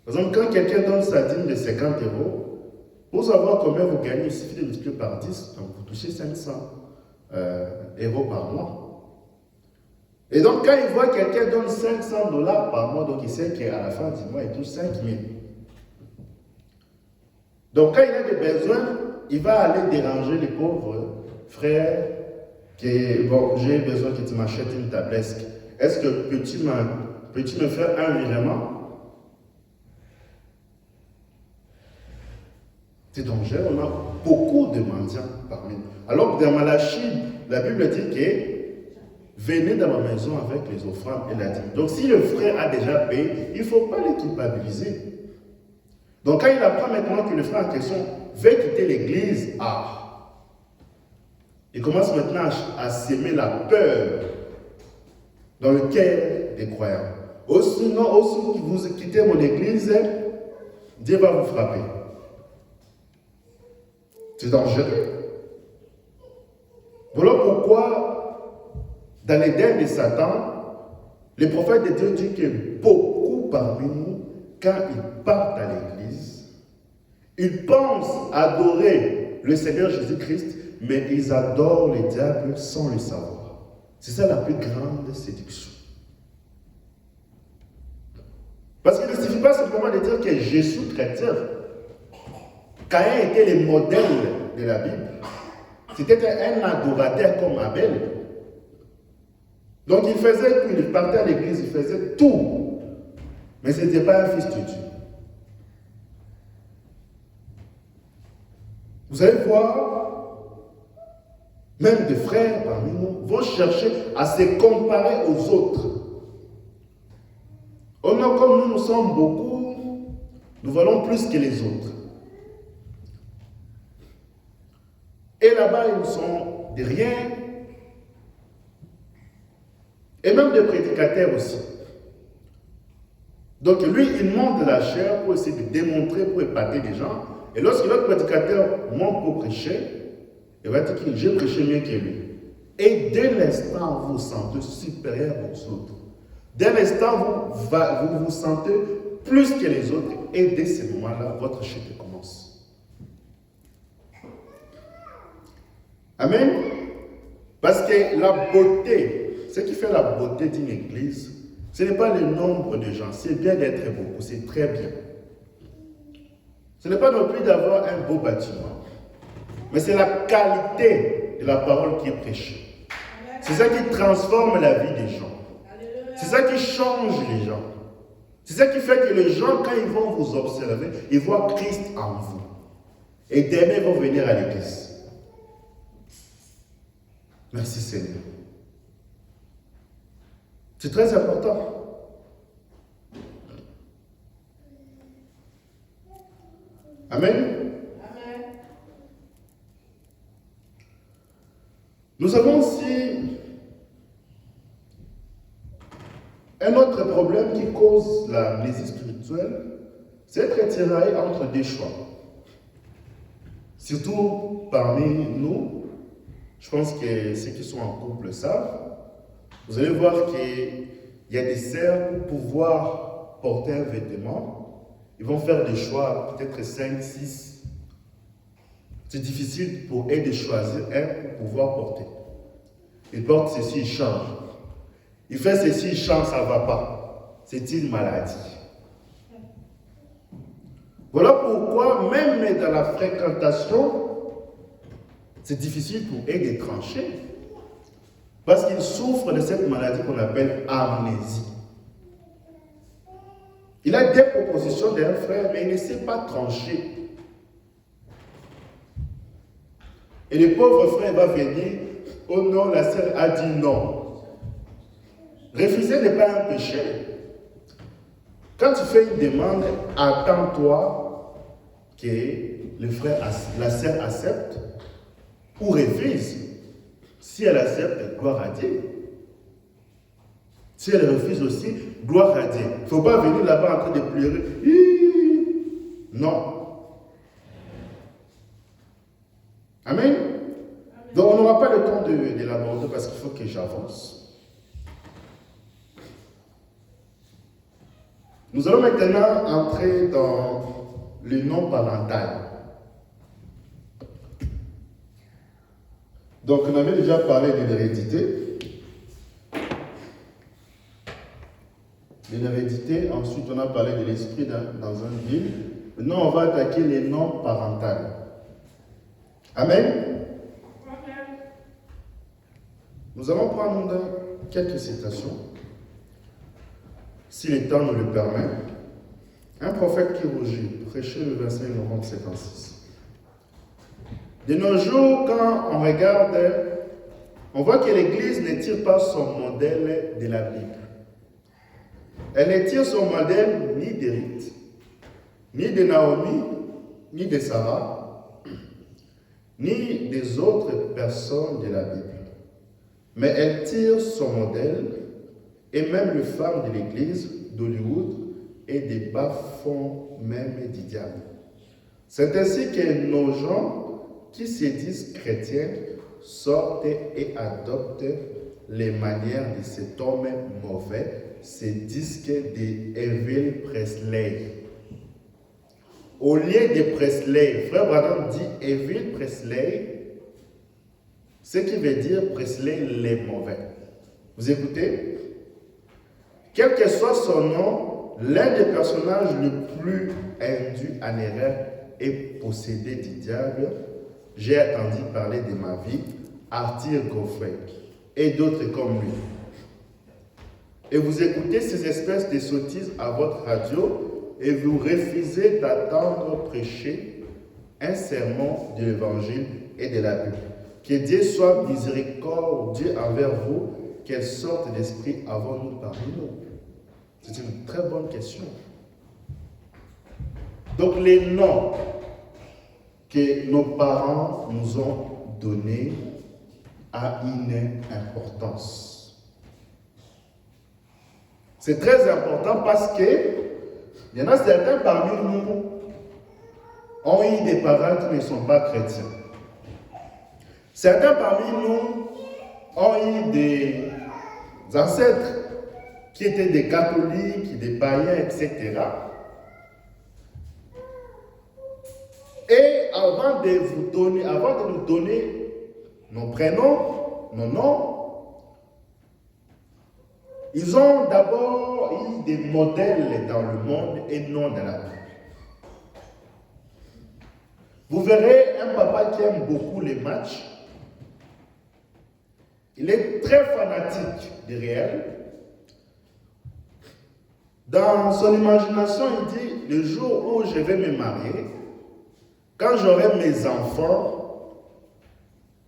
Par exemple, quand quelqu'un donne sa dîme de 50 €, pour savoir combien vous gagnez, il suffit de multiplier par 10, donc vous touchez 500 € par mois. Et donc, quand il voit quelqu'un donne 500 $ par mois, donc il sait qu'à la fin du mois, il touche 5 000. Donc, quand il a des besoins, il va aller déranger les pauvres frères que, bon, j'ai besoin que tu m'achètes une tablesque. Est-ce que peux-tu me faire un virement? C'est dangereux, on a beaucoup de mendiants parmi nous. Alors que dans Malachie, la Bible dit que venez dans ma maison avec les offrandes et la dîme. Donc si le frère a déjà payé, il ne faut pas les culpabiliser. Donc quand il apprend maintenant que le frère en question veut quitter l'église, il commence maintenant à s'aimer la peur dans le cœur des croyants. Aussi que vous quittez mon église, Dieu va vous frapper. C'est dangereux. Voilà pourquoi, dans les dents de Satan, le prophète de Dieu dit que beaucoup parmi nous, quand ils partent à l'église, ils pensent adorer le Seigneur Jésus-Christ, mais ils adorent le diable sans le savoir. C'est ça la plus grande séduction. Parce qu'il ne suffit pas simplement de dire que je suis chrétien. Caïn était le modèle de la Bible. C'était un adorateur comme Abel. Donc il faisait tout, il partait à l'église, il faisait tout. Mais ce n'était pas un fils de Dieu. Vous allez voir, même des frères parmi nous vont chercher à se comparer aux autres. Comme nous sommes beaucoup, nous valons plus que les autres. Et là-bas, ils sont de rien. Et même des prédicateurs aussi. Donc lui, il monte de la chair pour essayer de démontrer, pour épater les gens. Et lorsque l'autre prédicateur monte pour prêcher, il va dire que j'ai prêché mieux que lui. Et dès l'instant, vous vous sentez supérieur aux autres. Dès l'instant, vous vous sentez plus que les autres. Et dès ce moment-là, votre chute commence. Amen. Parce que la beauté, ce qui fait la beauté d'une église, ce n'est pas le nombre de gens. C'est bien d'être beaucoup, c'est très bien. Ce n'est pas non plus d'avoir un beau bâtiment. Mais c'est la qualité de la parole qui est prêchée. C'est ça qui transforme la vie des gens. C'est ça qui change les gens. C'est ça qui fait que les gens, quand ils vont vous observer, ils voient Christ en vous. Et demain, ils vont venir à l'église. Merci Seigneur. C'est très important. Amen. Amen. Nous avons aussi un autre problème qui cause l'amnésie spirituelle, c'est être tiraillé entre des choix. Surtout parmi nous, je pense que ceux qui sont en couple savent, vous allez voir qu'il y a des sœurs pour pouvoir porter un vêtement. Ils vont faire des choix, peut-être 5, 6. C'est difficile pour eux de choisir un pour pouvoir porter. Il porte ceci, il change. Il fait ceci, il change, ça ne va pas. C'est une maladie. Voilà pourquoi, même dans la fréquentation, c'est difficile pour eux de trancher. Parce qu'ils souffrent de cette maladie qu'on appelle amnésie. Il a des propositions d'un frère, mais il ne sait pas trancher. Et le pauvre frère va venir, oh non, la sœur a dit non. Refuser n'est pas un péché. Quand tu fais une demande, attends-toi que la sœur accepte ou refuse. Si elle accepte, gloire à Dieu. Si elle refuse aussi, gloire à Dieu. Il ne faut pas venir là-bas en train de pleurer. Non. Amen. Donc on n'aura pas le temps de l'aborder parce qu'il faut que j'avance. Nous allons maintenant entrer dans le non parental. Donc on avait déjà parlé de l'hérédité. De l'hérédité, ensuite on a parlé de l'esprit dans un ville. Maintenant on va attaquer les non parentales. Amen. Nous allons prendre quelques citations, si le temps nous le permet. Un prophète qui rougit, prêchait le 25 novembre 56. De nos jours, quand on regarde, on voit que l'Église ne tire pas son modèle de la Bible. Elle ne tire son modèle ni d'Érith, ni de Naomi, ni de Sarah, ni des autres personnes de la Bible. Mais elle tire son modèle, et même les femmes de l'Église d'Hollywood et des bas-fonds même du diable. C'est ainsi que nos gens qui se disent chrétiens sortent et adoptent les manières de cet homme mauvais, ces disques de Elvis Presley. Au lieu de Presley, Frère Branham dit Elvis Presley, ce qui veut dire Presley les mauvais. Vous écoutez? Quel que soit son nom, l'un des personnages les plus induits en erreur et possédé du diable, j'ai entendu parler de ma vie, Arthur Godfrey et d'autres comme lui. Et vous écoutez ces espèces de sottises à votre radio et vous refusez d'attendre prêcher un sermon de l'évangile et de la Bible. Que Dieu soit miséricordieux envers vous. Quelle sorte d'esprit avons-nous parmi nous? C'est une très bonne question. Donc les noms que nos parents nous ont donnés a une importance. C'est très important parce que il y en a certains parmi nous ont eu des parents qui ne sont pas chrétiens. Certains parmi nous ont eu des ancêtres qui étaient des catholiques, des païens, etc. Et avant de nous donner nos prénoms, nos noms, ils ont d'abord eu des modèles dans le monde et non dans la Bible. Vous verrez un papa qui aime beaucoup les matchs. Il est très fanatique du réel. Dans son imagination, il dit, le jour où je vais me marier, quand j'aurai mes enfants,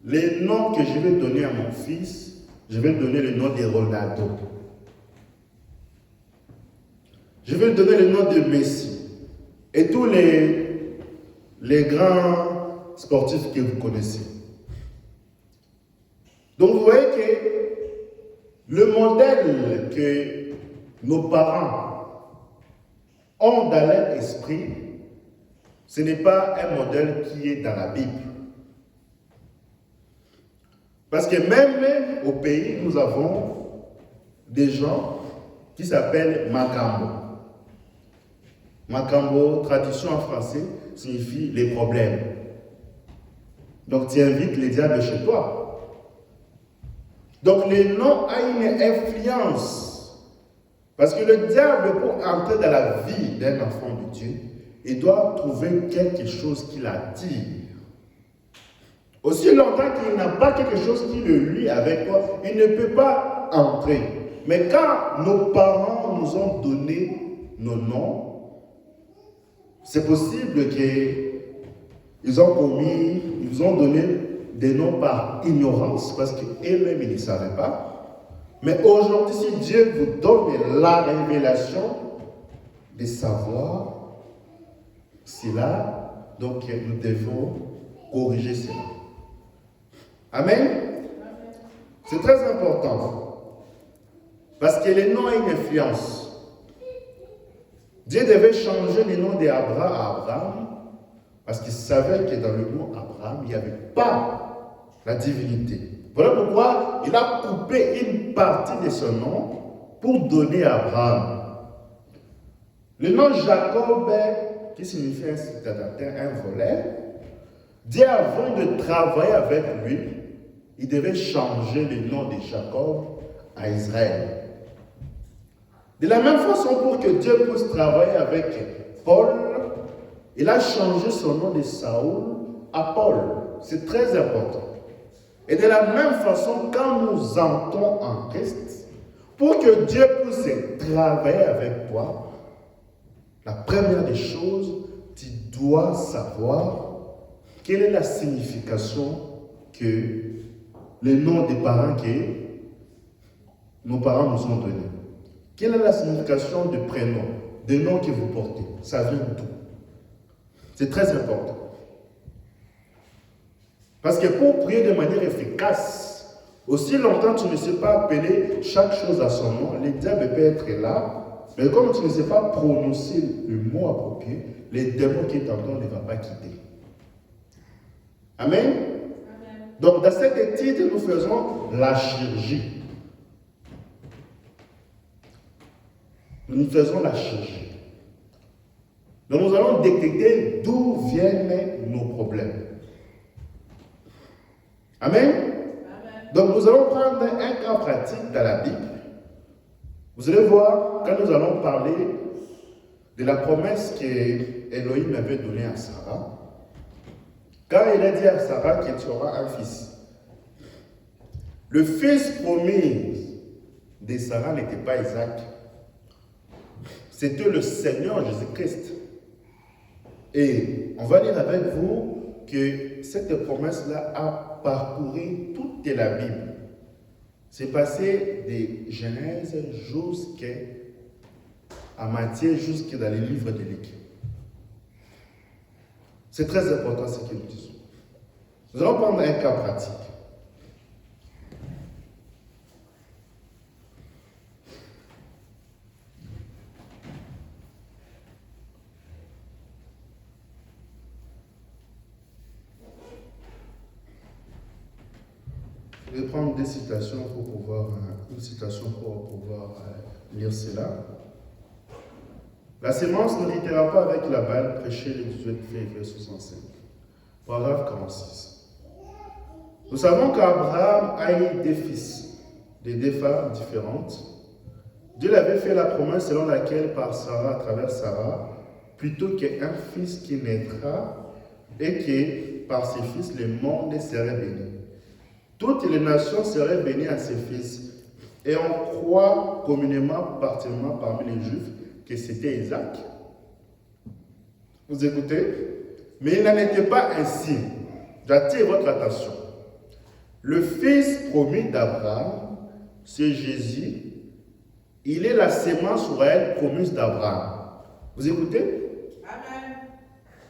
les noms que je vais donner à mon fils, je vais donner le nom de Ronaldo. Je vais donner le nom de Messi. Et tous les grands sportifs que vous connaissez. Donc vous voyez que le modèle que nos parents ont dans leur esprit, ce n'est pas un modèle qui est dans la Bible. Parce que même au pays, nous avons des gens qui s'appellent Makambo. Makambo, traduction en français, signifie les problèmes. Donc tu invites les diables chez toi. Donc le nom a une influence. Parce que le diable, pour entrer dans la vie d'un enfant de Dieu, il doit trouver quelque chose qui l'attire. Aussi longtemps qu'il n'a pas quelque chose qui le lie avec toi, il ne peut pas entrer. Mais quand nos parents nous ont donné nos noms, c'est possible qu'ils nous ont donné des noms par ignorance, parce qu'eux-mêmes, ils ne savaient pas. Mais aujourd'hui, si Dieu vous donne la révélation de savoir cela, donc nous devons corriger cela. Amen. C'est très important. Parce que les noms ont une influence. Dieu devait changer le nom d'Abraham à Abraham parce qu'il savait que dans le nom Abraham, il n'y avait pas la divinité. Voilà pourquoi il a coupé une partie de son nom pour donner à Abraham. Le nom Jacob, qui signifie un citadin, un voleur, Dieu, avant de travailler avec lui, il devait changer le nom de Jacob à Israël. De la même façon, pour que Dieu puisse travailler avec Paul, il a changé son nom de Saoul à Paul. C'est très important. Et de la même façon, quand nous entrons en Christ, pour que Dieu puisse travailler avec toi, la première des choses, tu dois savoir quelle est la signification que le nom des parents que nos parents nous ont donné. Quelle est la signification du prénom, des noms que vous portez? Ça vient d'où? C'est très important. Parce que pour prier de manière efficace, aussi longtemps que tu ne sais pas appeler chaque chose à son nom, le diable peut être là, mais comme tu ne sais pas prononcer le mot approprié, les démons qui t'entendent ne vont pas quitter. Amen. Amen. Donc dans cette étude, nous faisons la chirurgie. Nous faisons la chirurgie. Donc nous allons détecter d'où viennent nos problèmes. Amen. Amen. Donc nous allons prendre un cas pratique dans la Bible. Vous allez voir, quand nous allons parler de la promesse que Elohim avait donnée à Sarah, quand il a dit à Sarah que tu auras un fils, le fils promis de Sarah n'était pas Isaac, c'était le Seigneur Jésus-Christ. Et on va dire avec vous que cette promesse-là a parcouru toute la Bible. C'est passé de Genèse jusqu'à Matthieu, jusqu'à dans les livres de Luc. C'est très important ce que nous disons. Nous allons prendre un cas pratique. Je vais prendre des citations pour pouvoir, lire cela. La sémence ne ritera pas avec la balle, prêché le 18 février 65. Paragraphe 46. Nous savons qu'Abraham a eu des fils, de deux femmes différentes. Dieu avait fait la promesse selon laquelle par Sarah, à travers Sarah, plutôt qu'un fils qui naîtra et que par ses fils le monde serait béni. Toutes les nations seraient bénies à ses fils. Et on croit communément, particulièrement parmi les Juifs, que c'était Isaac. Vous écoutez? Mais il n'en était pas ainsi. J'attire votre attention. Le fils promis d'Abraham, c'est Jésus. Il est la sémence royale promise d'Abraham. Vous écoutez? Amen.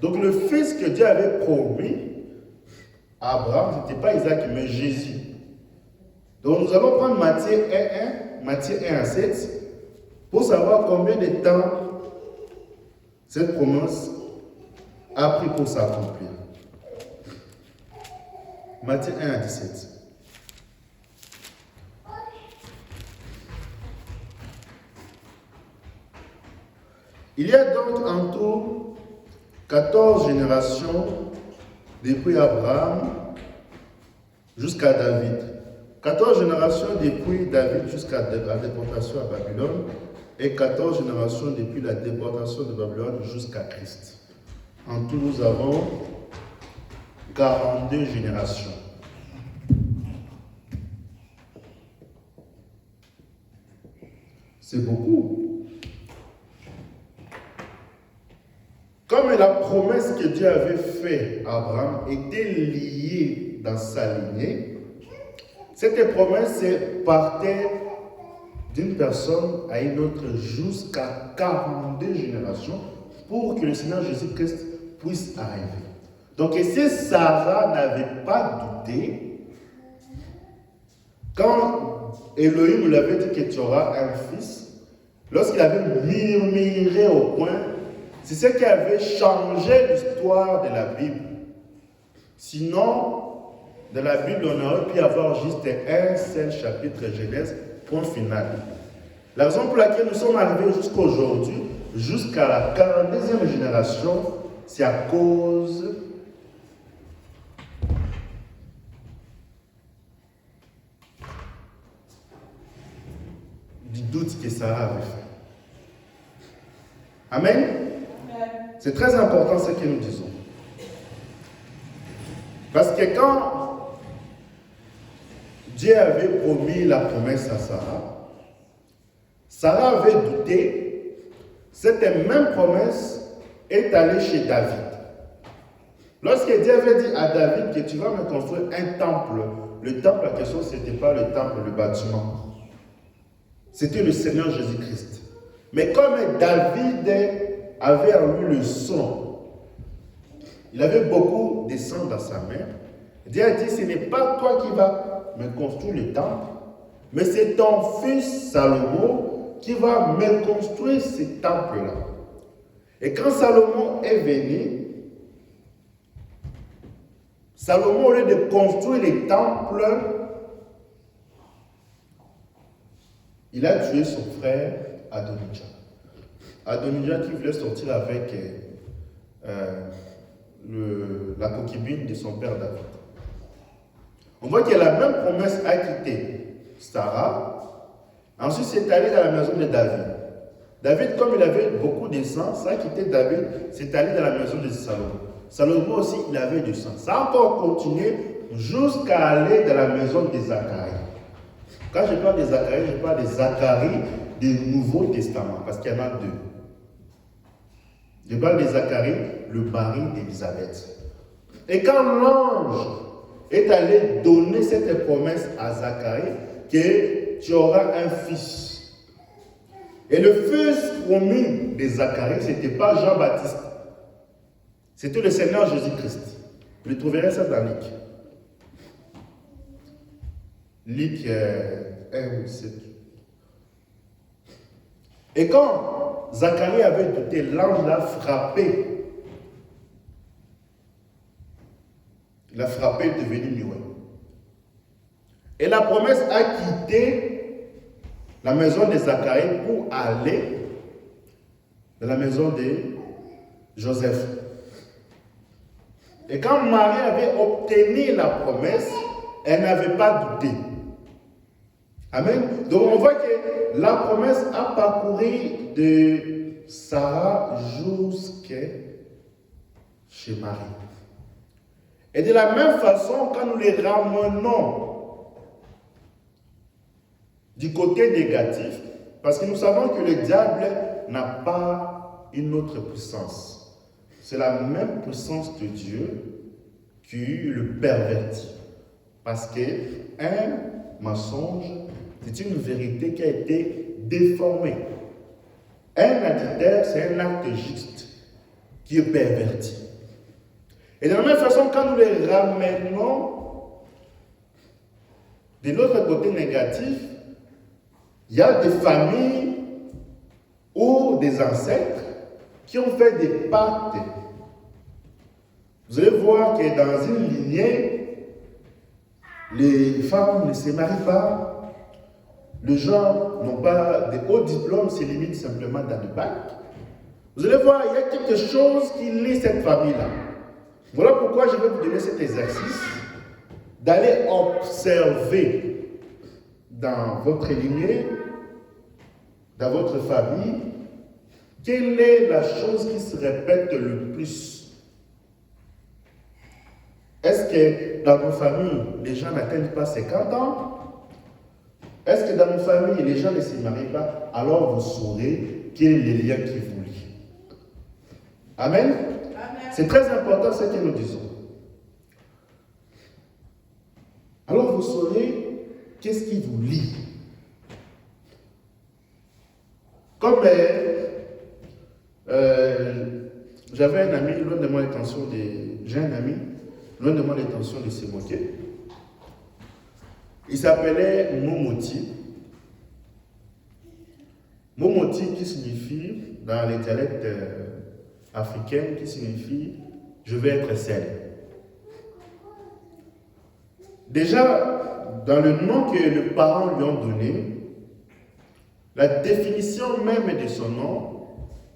Donc le fils que Dieu avait promis à Abraham, ce n'était pas Isaac, mais Jésus. Donc nous allons prendre Matthieu 1 à 7, pour savoir combien de temps cette promesse a pris pour s'accomplir. Matthieu 1 à 17. Il y a donc en tout 14 générations depuis Abraham jusqu'à David. 14 générations depuis David jusqu'à la déportation à Babylone et 14 générations depuis la déportation de Babylone jusqu'à Christ. En tout, nous avons 42 générations. C'est beaucoup. Comme la promesse que Dieu avait faite à Abraham était liée dans sa lignée, cette promesse partait d'une personne à une autre jusqu'à 42 générations pour que le Seigneur Jésus-Christ puisse arriver. Donc, et si Sarah n'avait pas douté, quand Elohim lui avait dit que tu auras un fils, lorsqu'il avait murmuré au coin, c'est ce qui avait changé l'histoire de la Bible. Sinon, dans la Bible, on aurait pu avoir juste un seul chapitre Genèse, point final. La raison pour laquelle nous sommes arrivés jusqu'à aujourd'hui, jusqu'à la 42e génération, c'est à cause du doute que Sarah avait fait. Amen. C'est très important ce que nous disons. Parce que quand Dieu avait promis la promesse à Sarah, Sarah avait douté. Cette même promesse est allée chez David. Lorsque Dieu avait dit à David que tu vas me construire un temple, le temple en question, ce n'était pas le temple, le bâtiment. C'était le Seigneur Jésus-Christ. Mais comme David avait en lui le sang, il avait beaucoup de sang dans sa main, Dieu a dit, ce n'est pas toi qui vas me construire le temple, mais c'est ton fils Salomon qui va me construire ce temple-là. Et quand Salomon est venu, Salomon, au lieu de construire les temples, il a tué son frère Adonijah. Adonijah qui voulait sortir avec la concubine de son père David. On voit que la même promesse a quitté Sarah. Ensuite, c'est allé dans la maison de David. David, comme il avait beaucoup de sang, ça a quitté David, c'est allé dans la maison de Salomon. Salomon aussi, il avait du sang. Ça a encore continué jusqu'à aller dans la maison de Zacharie. Quand je parle de Zacharie, je parle de Zacharie du Nouveau Testament, parce qu'il y en a deux. Je parle de Zacharie, le mari d'Élisabeth. Et quand l'ange est allé donner cette promesse à Zacharie, que tu auras un fils. Et le fils promis de Zacharie, ce n'était pas Jean-Baptiste. C'était le Seigneur Jésus-Christ. Vous trouverez ça dans Luc. Luc 1, 7. Et quand Zacharie avait douté, l'ange l'a frappé. Il a frappé, il est devenu muet. Et la promesse a quitté la maison de Zacharie pour aller dans la maison de Joseph. Et quand Marie avait obtenu la promesse, elle n'avait pas douté. Amen. Donc on voit que la promesse a parcouru de Sarah jusqu'à chez Marie. Et de la même façon, quand nous les ramenons du côté négatif, parce que nous savons que le diable n'a pas une autre puissance. C'est la même puissance de Dieu qui le pervertit. Parce qu'un mensonge, c'est une vérité qui a été déformée. Un adultère, c'est un acte juste qui est perverti. Et de la même façon, quand nous les ramenons de l'autre côté négatif, il y a des familles ou des ancêtres qui ont fait des pactes. Vous allez voir que dans une lignée, les femmes ne se marient pas, les gens n'ont pas de hauts diplômes, se limitent simplement dans le bac. Vous allez voir, il y a quelque chose qui lie cette famille-là. Voilà pourquoi je vais vous donner cet exercice d'aller observer dans votre lignée, dans votre famille, quelle est la chose qui se répète le plus. Est-ce que dans vos familles, les gens n'atteignent pas 50 ans? Est-ce que dans vos familles, les gens ne se marient pas? Alors vous saurez quel est le lien qui vous lie. Amen? C'est très important ce que nous disons. Alors vous saurez qu'est-ce qui vous lie. Comme j'avais un ami, loin de moi l'intention j'ai un ami, loin de moi l'intention de se moquer. Il s'appelait Momoti. Momoti qui signifie, dans les dialectes africains, qui signifie « je vais être seul ». Déjà, dans le nom que les parents lui ont donné, la définition même de son nom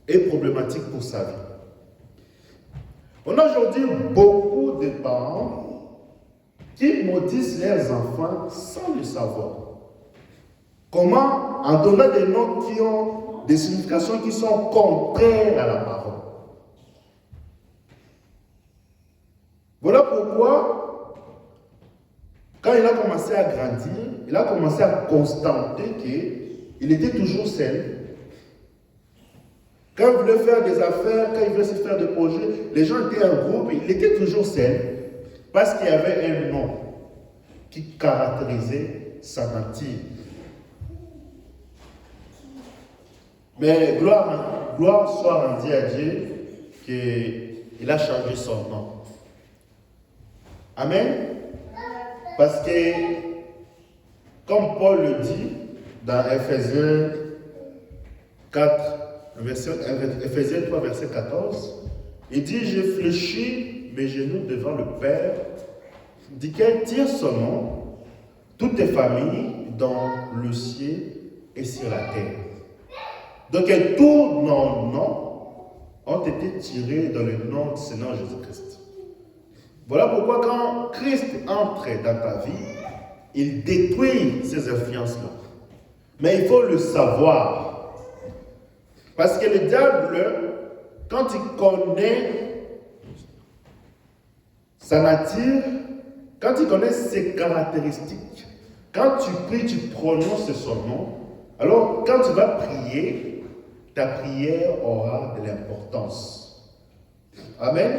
est problématique pour sa vie. On a aujourd'hui beaucoup de parents qui maudissent leurs enfants sans le savoir. Comment? En donnant des noms qui ont des significations qui sont contraires à la parole. Voilà pourquoi, quand il a commencé à grandir, il a commencé à constater qu'il était toujours seul. Quand il voulait faire des affaires, quand il voulait se faire des projets, les gens étaient en groupe, il était toujours seul. Parce qu'il y avait un nom qui caractérisait sa nature. Mais gloire soit rendue à Dieu qu'il a changé son nom. Amen. Parce que, comme Paul le dit dans Ephésiens 4, Ephésiens 3, verset 14, il dit « Je fléchis mes genoux devant le Père, duquel tire son nom, toutes les familles dans le ciel et sur la terre. » Donc tous nos noms ont été tirés dans le nom du Seigneur Jésus-Christ. Voilà pourquoi quand Christ entre dans ta vie, il détruit ces influences-là. Mais il faut le savoir. Parce que le diable, quand il connaît sa nature, quand il connaît ses caractéristiques, quand tu pries, tu prononces son nom, alors quand tu vas prier, ta prière aura de l'importance. Amen.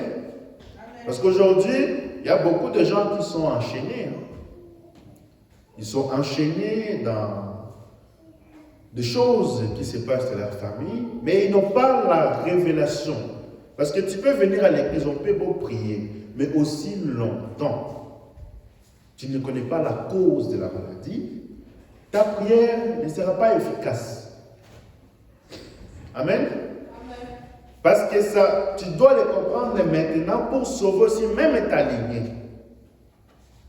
Parce qu'aujourd'hui, il y a beaucoup de gens qui sont enchaînés. Ils sont enchaînés dans des choses qui se passent dans leur famille, mais ils n'ont pas la révélation. Parce que tu peux venir à l'église, on peut beau prier, mais aussi longtemps. Tu ne connais pas la cause de la maladie, ta prière ne sera pas efficace. Amen. Parce que ça, tu dois le comprendre maintenant pour sauver aussi même ta lignée.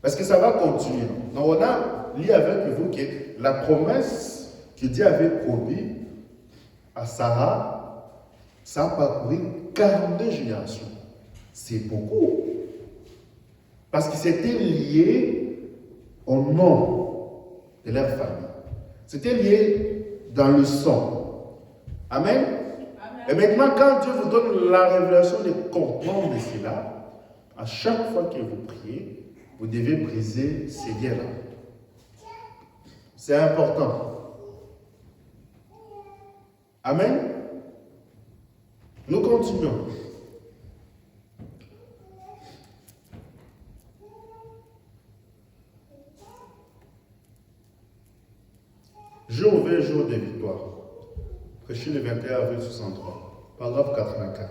Parce que ça va continuer. Donc on a lu avec vous que la promesse que Dieu avait promis à Sarah, ça a parcouru 42 générations. C'est beaucoup. Parce que c'était lié au nom de leur famille. C'était lié dans le sang. Amen. Et maintenant, quand Dieu vous donne la révélation de comprendre cela, à chaque fois que vous priez, vous devez briser ces liens-là. C'est important. Amen. Nous continuons. jour V, jour de victoire. Prêché le 21 avril 63, paragraphe 84.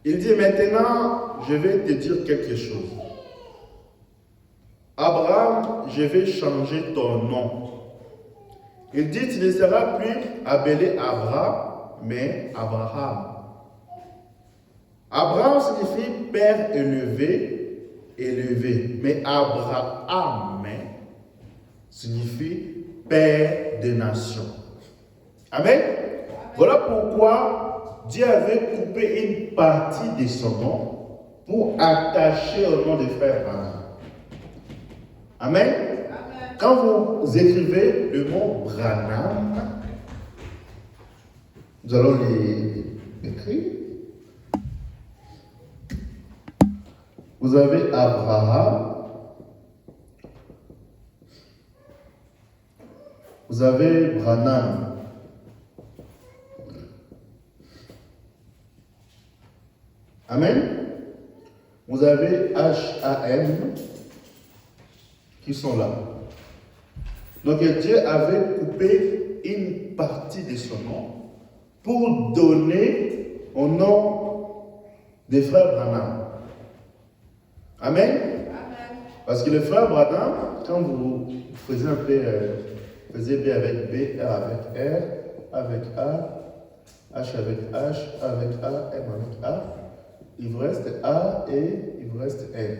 Il dit maintenant, je vais te dire quelque chose. Abraham, je vais changer ton nom. Il dit, tu ne seras plus appelé Abraham, mais Abraham. Abraham signifie père élevé, élevé. Mais Abraham signifie père des nations. Amen. Voilà pourquoi Dieu avait coupé une partie de son nom pour attacher au nom des frères Branham. Amen. Quand vous écrivez le mot Branham, nous allons l'écrire. Vous avez Abraham. Vous avez Branham. Amen. Vous avez H-A-M qui sont là. Donc Dieu avait coupé une partie de son nom pour donner au nom des frères Branham. Amen. Amen. Parce que le frère Branham, quand vous faisiez un peu, faisiez B avec B, R avec R, avec A, H avec H, avec A, M avec A, il vous reste A et il vous reste M.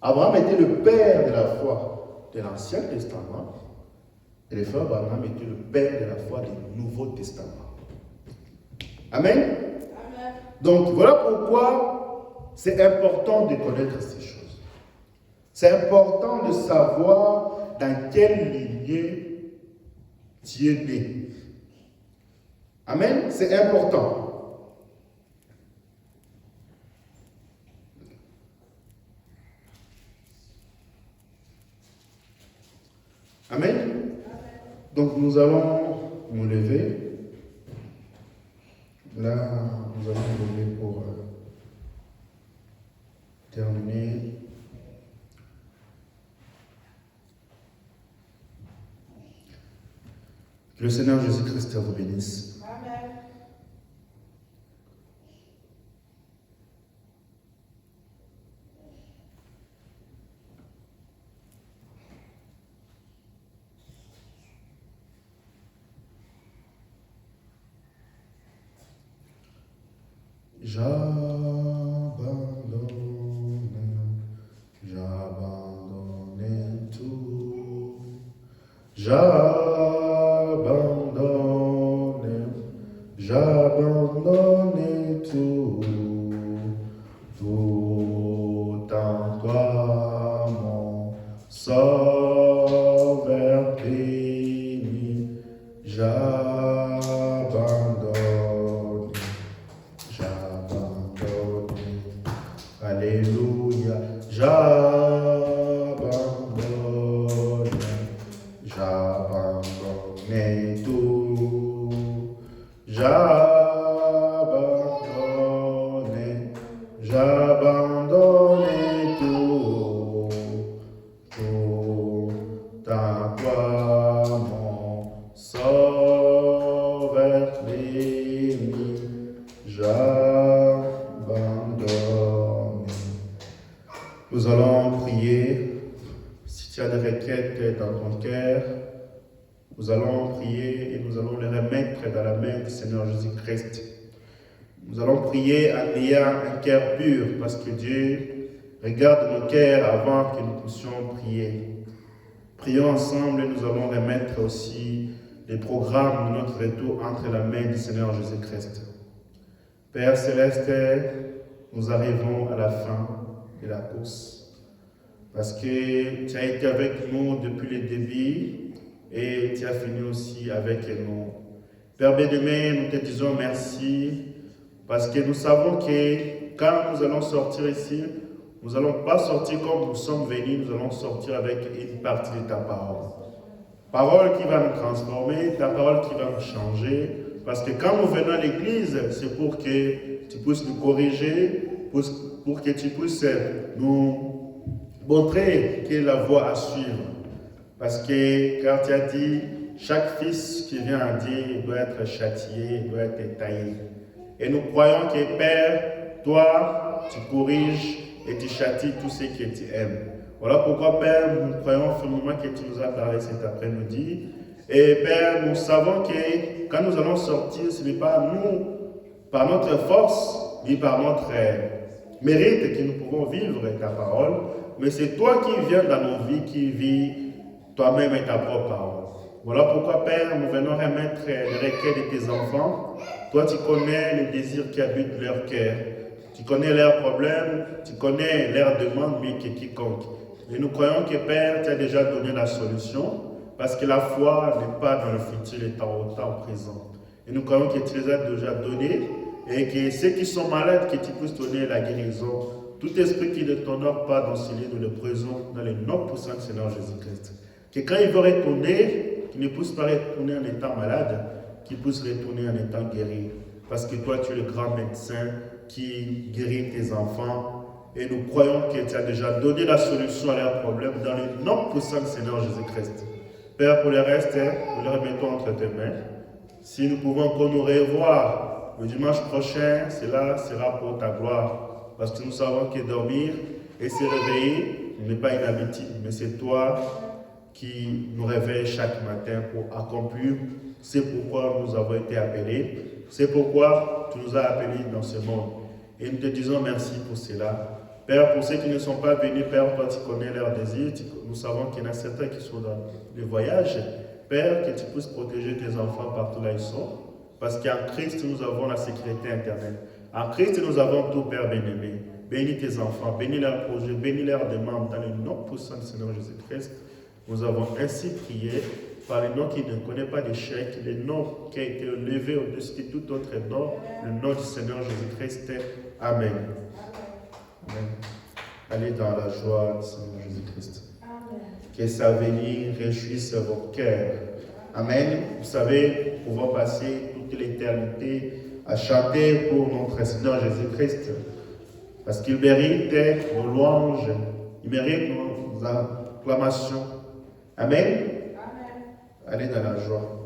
Abraham était le père de la foi de l'Ancien Testament et le frère Branham était le père de la foi du Nouveau Testament. Amen. Amen. Donc voilà pourquoi c'est important de connaître ces choses. C'est important de savoir dans quelle lignée tu es né. Amen. C'est important. Amen. Donc nous allons nous lever. Là, nous allons nous lever pour terminer. Que le Seigneur Jésus-Christ vous bénisse. Amen. J'abandonne tout. J'abandonne tout. Tout en toi, mon sauveur béni. J'abandonne. Alléluia. J'abandonne tout. J'abandonne tout. Tout en toi, mon sauveur béni. J'abandonne. Nous allons prier. Si tu as des requêtes dans ton cœur, nous allons prier et nous allons les remettre dans la main du Seigneur Jésus-Christ. Nous allons prier en ayant un cœur pur parce que Dieu regarde nos cœurs avant que nous puissions prier. Prions ensemble et nous allons remettre aussi les programmes de notre retour entre la main du Seigneur Jésus-Christ. Père Céleste, nous arrivons à la fin de la course parce que tu as été avec nous depuis le début et tu as fini aussi avec nous. Père bien-aimé, nous te disons merci parce que nous savons que quand nous allons sortir ici, nous n'allons pas sortir comme nous sommes venus, nous allons sortir avec une partie de ta parole. Parole qui va nous transformer, ta parole qui va nous changer. Parce que quand nous venons à l'église, c'est pour que tu puisses nous corriger, pour que tu puisses nous montrer quelle est la voie à suivre. Parce que, car tu as dit, chaque fils qui vient à dire doit être châtié, doit être taillé. Et nous croyons que Père, toi, tu corriges et tu châties tous ceux que tu aimes. Voilà pourquoi, Père, nous croyons fermement que tu nous as parlé cet après-midi. Et Père, nous savons que quand nous allons sortir, ce n'est pas nous, par notre force, ni par notre mérite que nous pouvons vivre ta parole, mais c'est toi qui viens dans nos vies, qui vis toi-même et ta propre parole. Voilà pourquoi, Père, nous venons remettre les requêtes de tes enfants. Toi, tu connais les désirs qui habitent leur cœur. Tu connais leurs problèmes, tu connais leurs demandes, mieux que quiconque. Et nous croyons que, Père, tu as déjà donné la solution, parce que la foi n'est pas dans le futur, elle est au temps présent. Et nous croyons que tu les as déjà donnés, et que ceux qui sont malades, que tu puisses donner la guérison. Tout esprit qui ne t'honore pas dans ce lieu, nous le présentons dans le nom puissant du Seigneur Jésus-Christ. Que quand il va retourner, qu'il ne puisse pas retourner en étant malade, qu'il puisse retourner en étant guéri. Parce que toi, tu es le grand médecin qui guérit tes enfants. Et nous croyons que tu as déjà donné la solution à leurs problèmes dans le nom puissant du Seigneur Jésus-Christ. Père, pour le reste, nous le remettons entre tes mains. Si nous pouvons encore nous revoir le dimanche prochain, cela sera pour ta gloire. Parce que nous savons que dormir et se réveiller n'est pas une habitude, mais c'est toi qui nous réveille chaque matin pour accomplir. C'est pourquoi nous avons été appelés. C'est pourquoi tu nous as appelés dans ce monde. Et nous te disons merci pour cela. Père, pour ceux qui ne sont pas venus, Père, toi tu connais leurs désirs. Nous savons qu'il y en a certains qui sont dans le voyage. Père, que tu puisses protéger tes enfants partout là ils sont. Parce qu'en Christ, nous avons la sécurité éternelle. En Christ, nous avons tout, Père bien-aimé. Bénis tes enfants, bénis leurs projets, bénis leurs demandes dans le nom puissant du Seigneur Jésus-Christ. Nous avons ainsi prié par le nom qui ne connaît pas d'échec, le nom qui a été levé au-dessus de tout autre nom, le nom du Seigneur Jésus-Christ. Amen. Amen. Allez dans la joie du Seigneur Jésus-Christ. Que sa venue réjouisse vos cœurs. Amen. Vous savez, nous pouvons passer toute l'éternité à chanter pour notre Seigneur Jésus-Christ. Parce qu'il mérite nos louanges, il mérite nos acclamations. Amen. Amen. Allez dans la joie.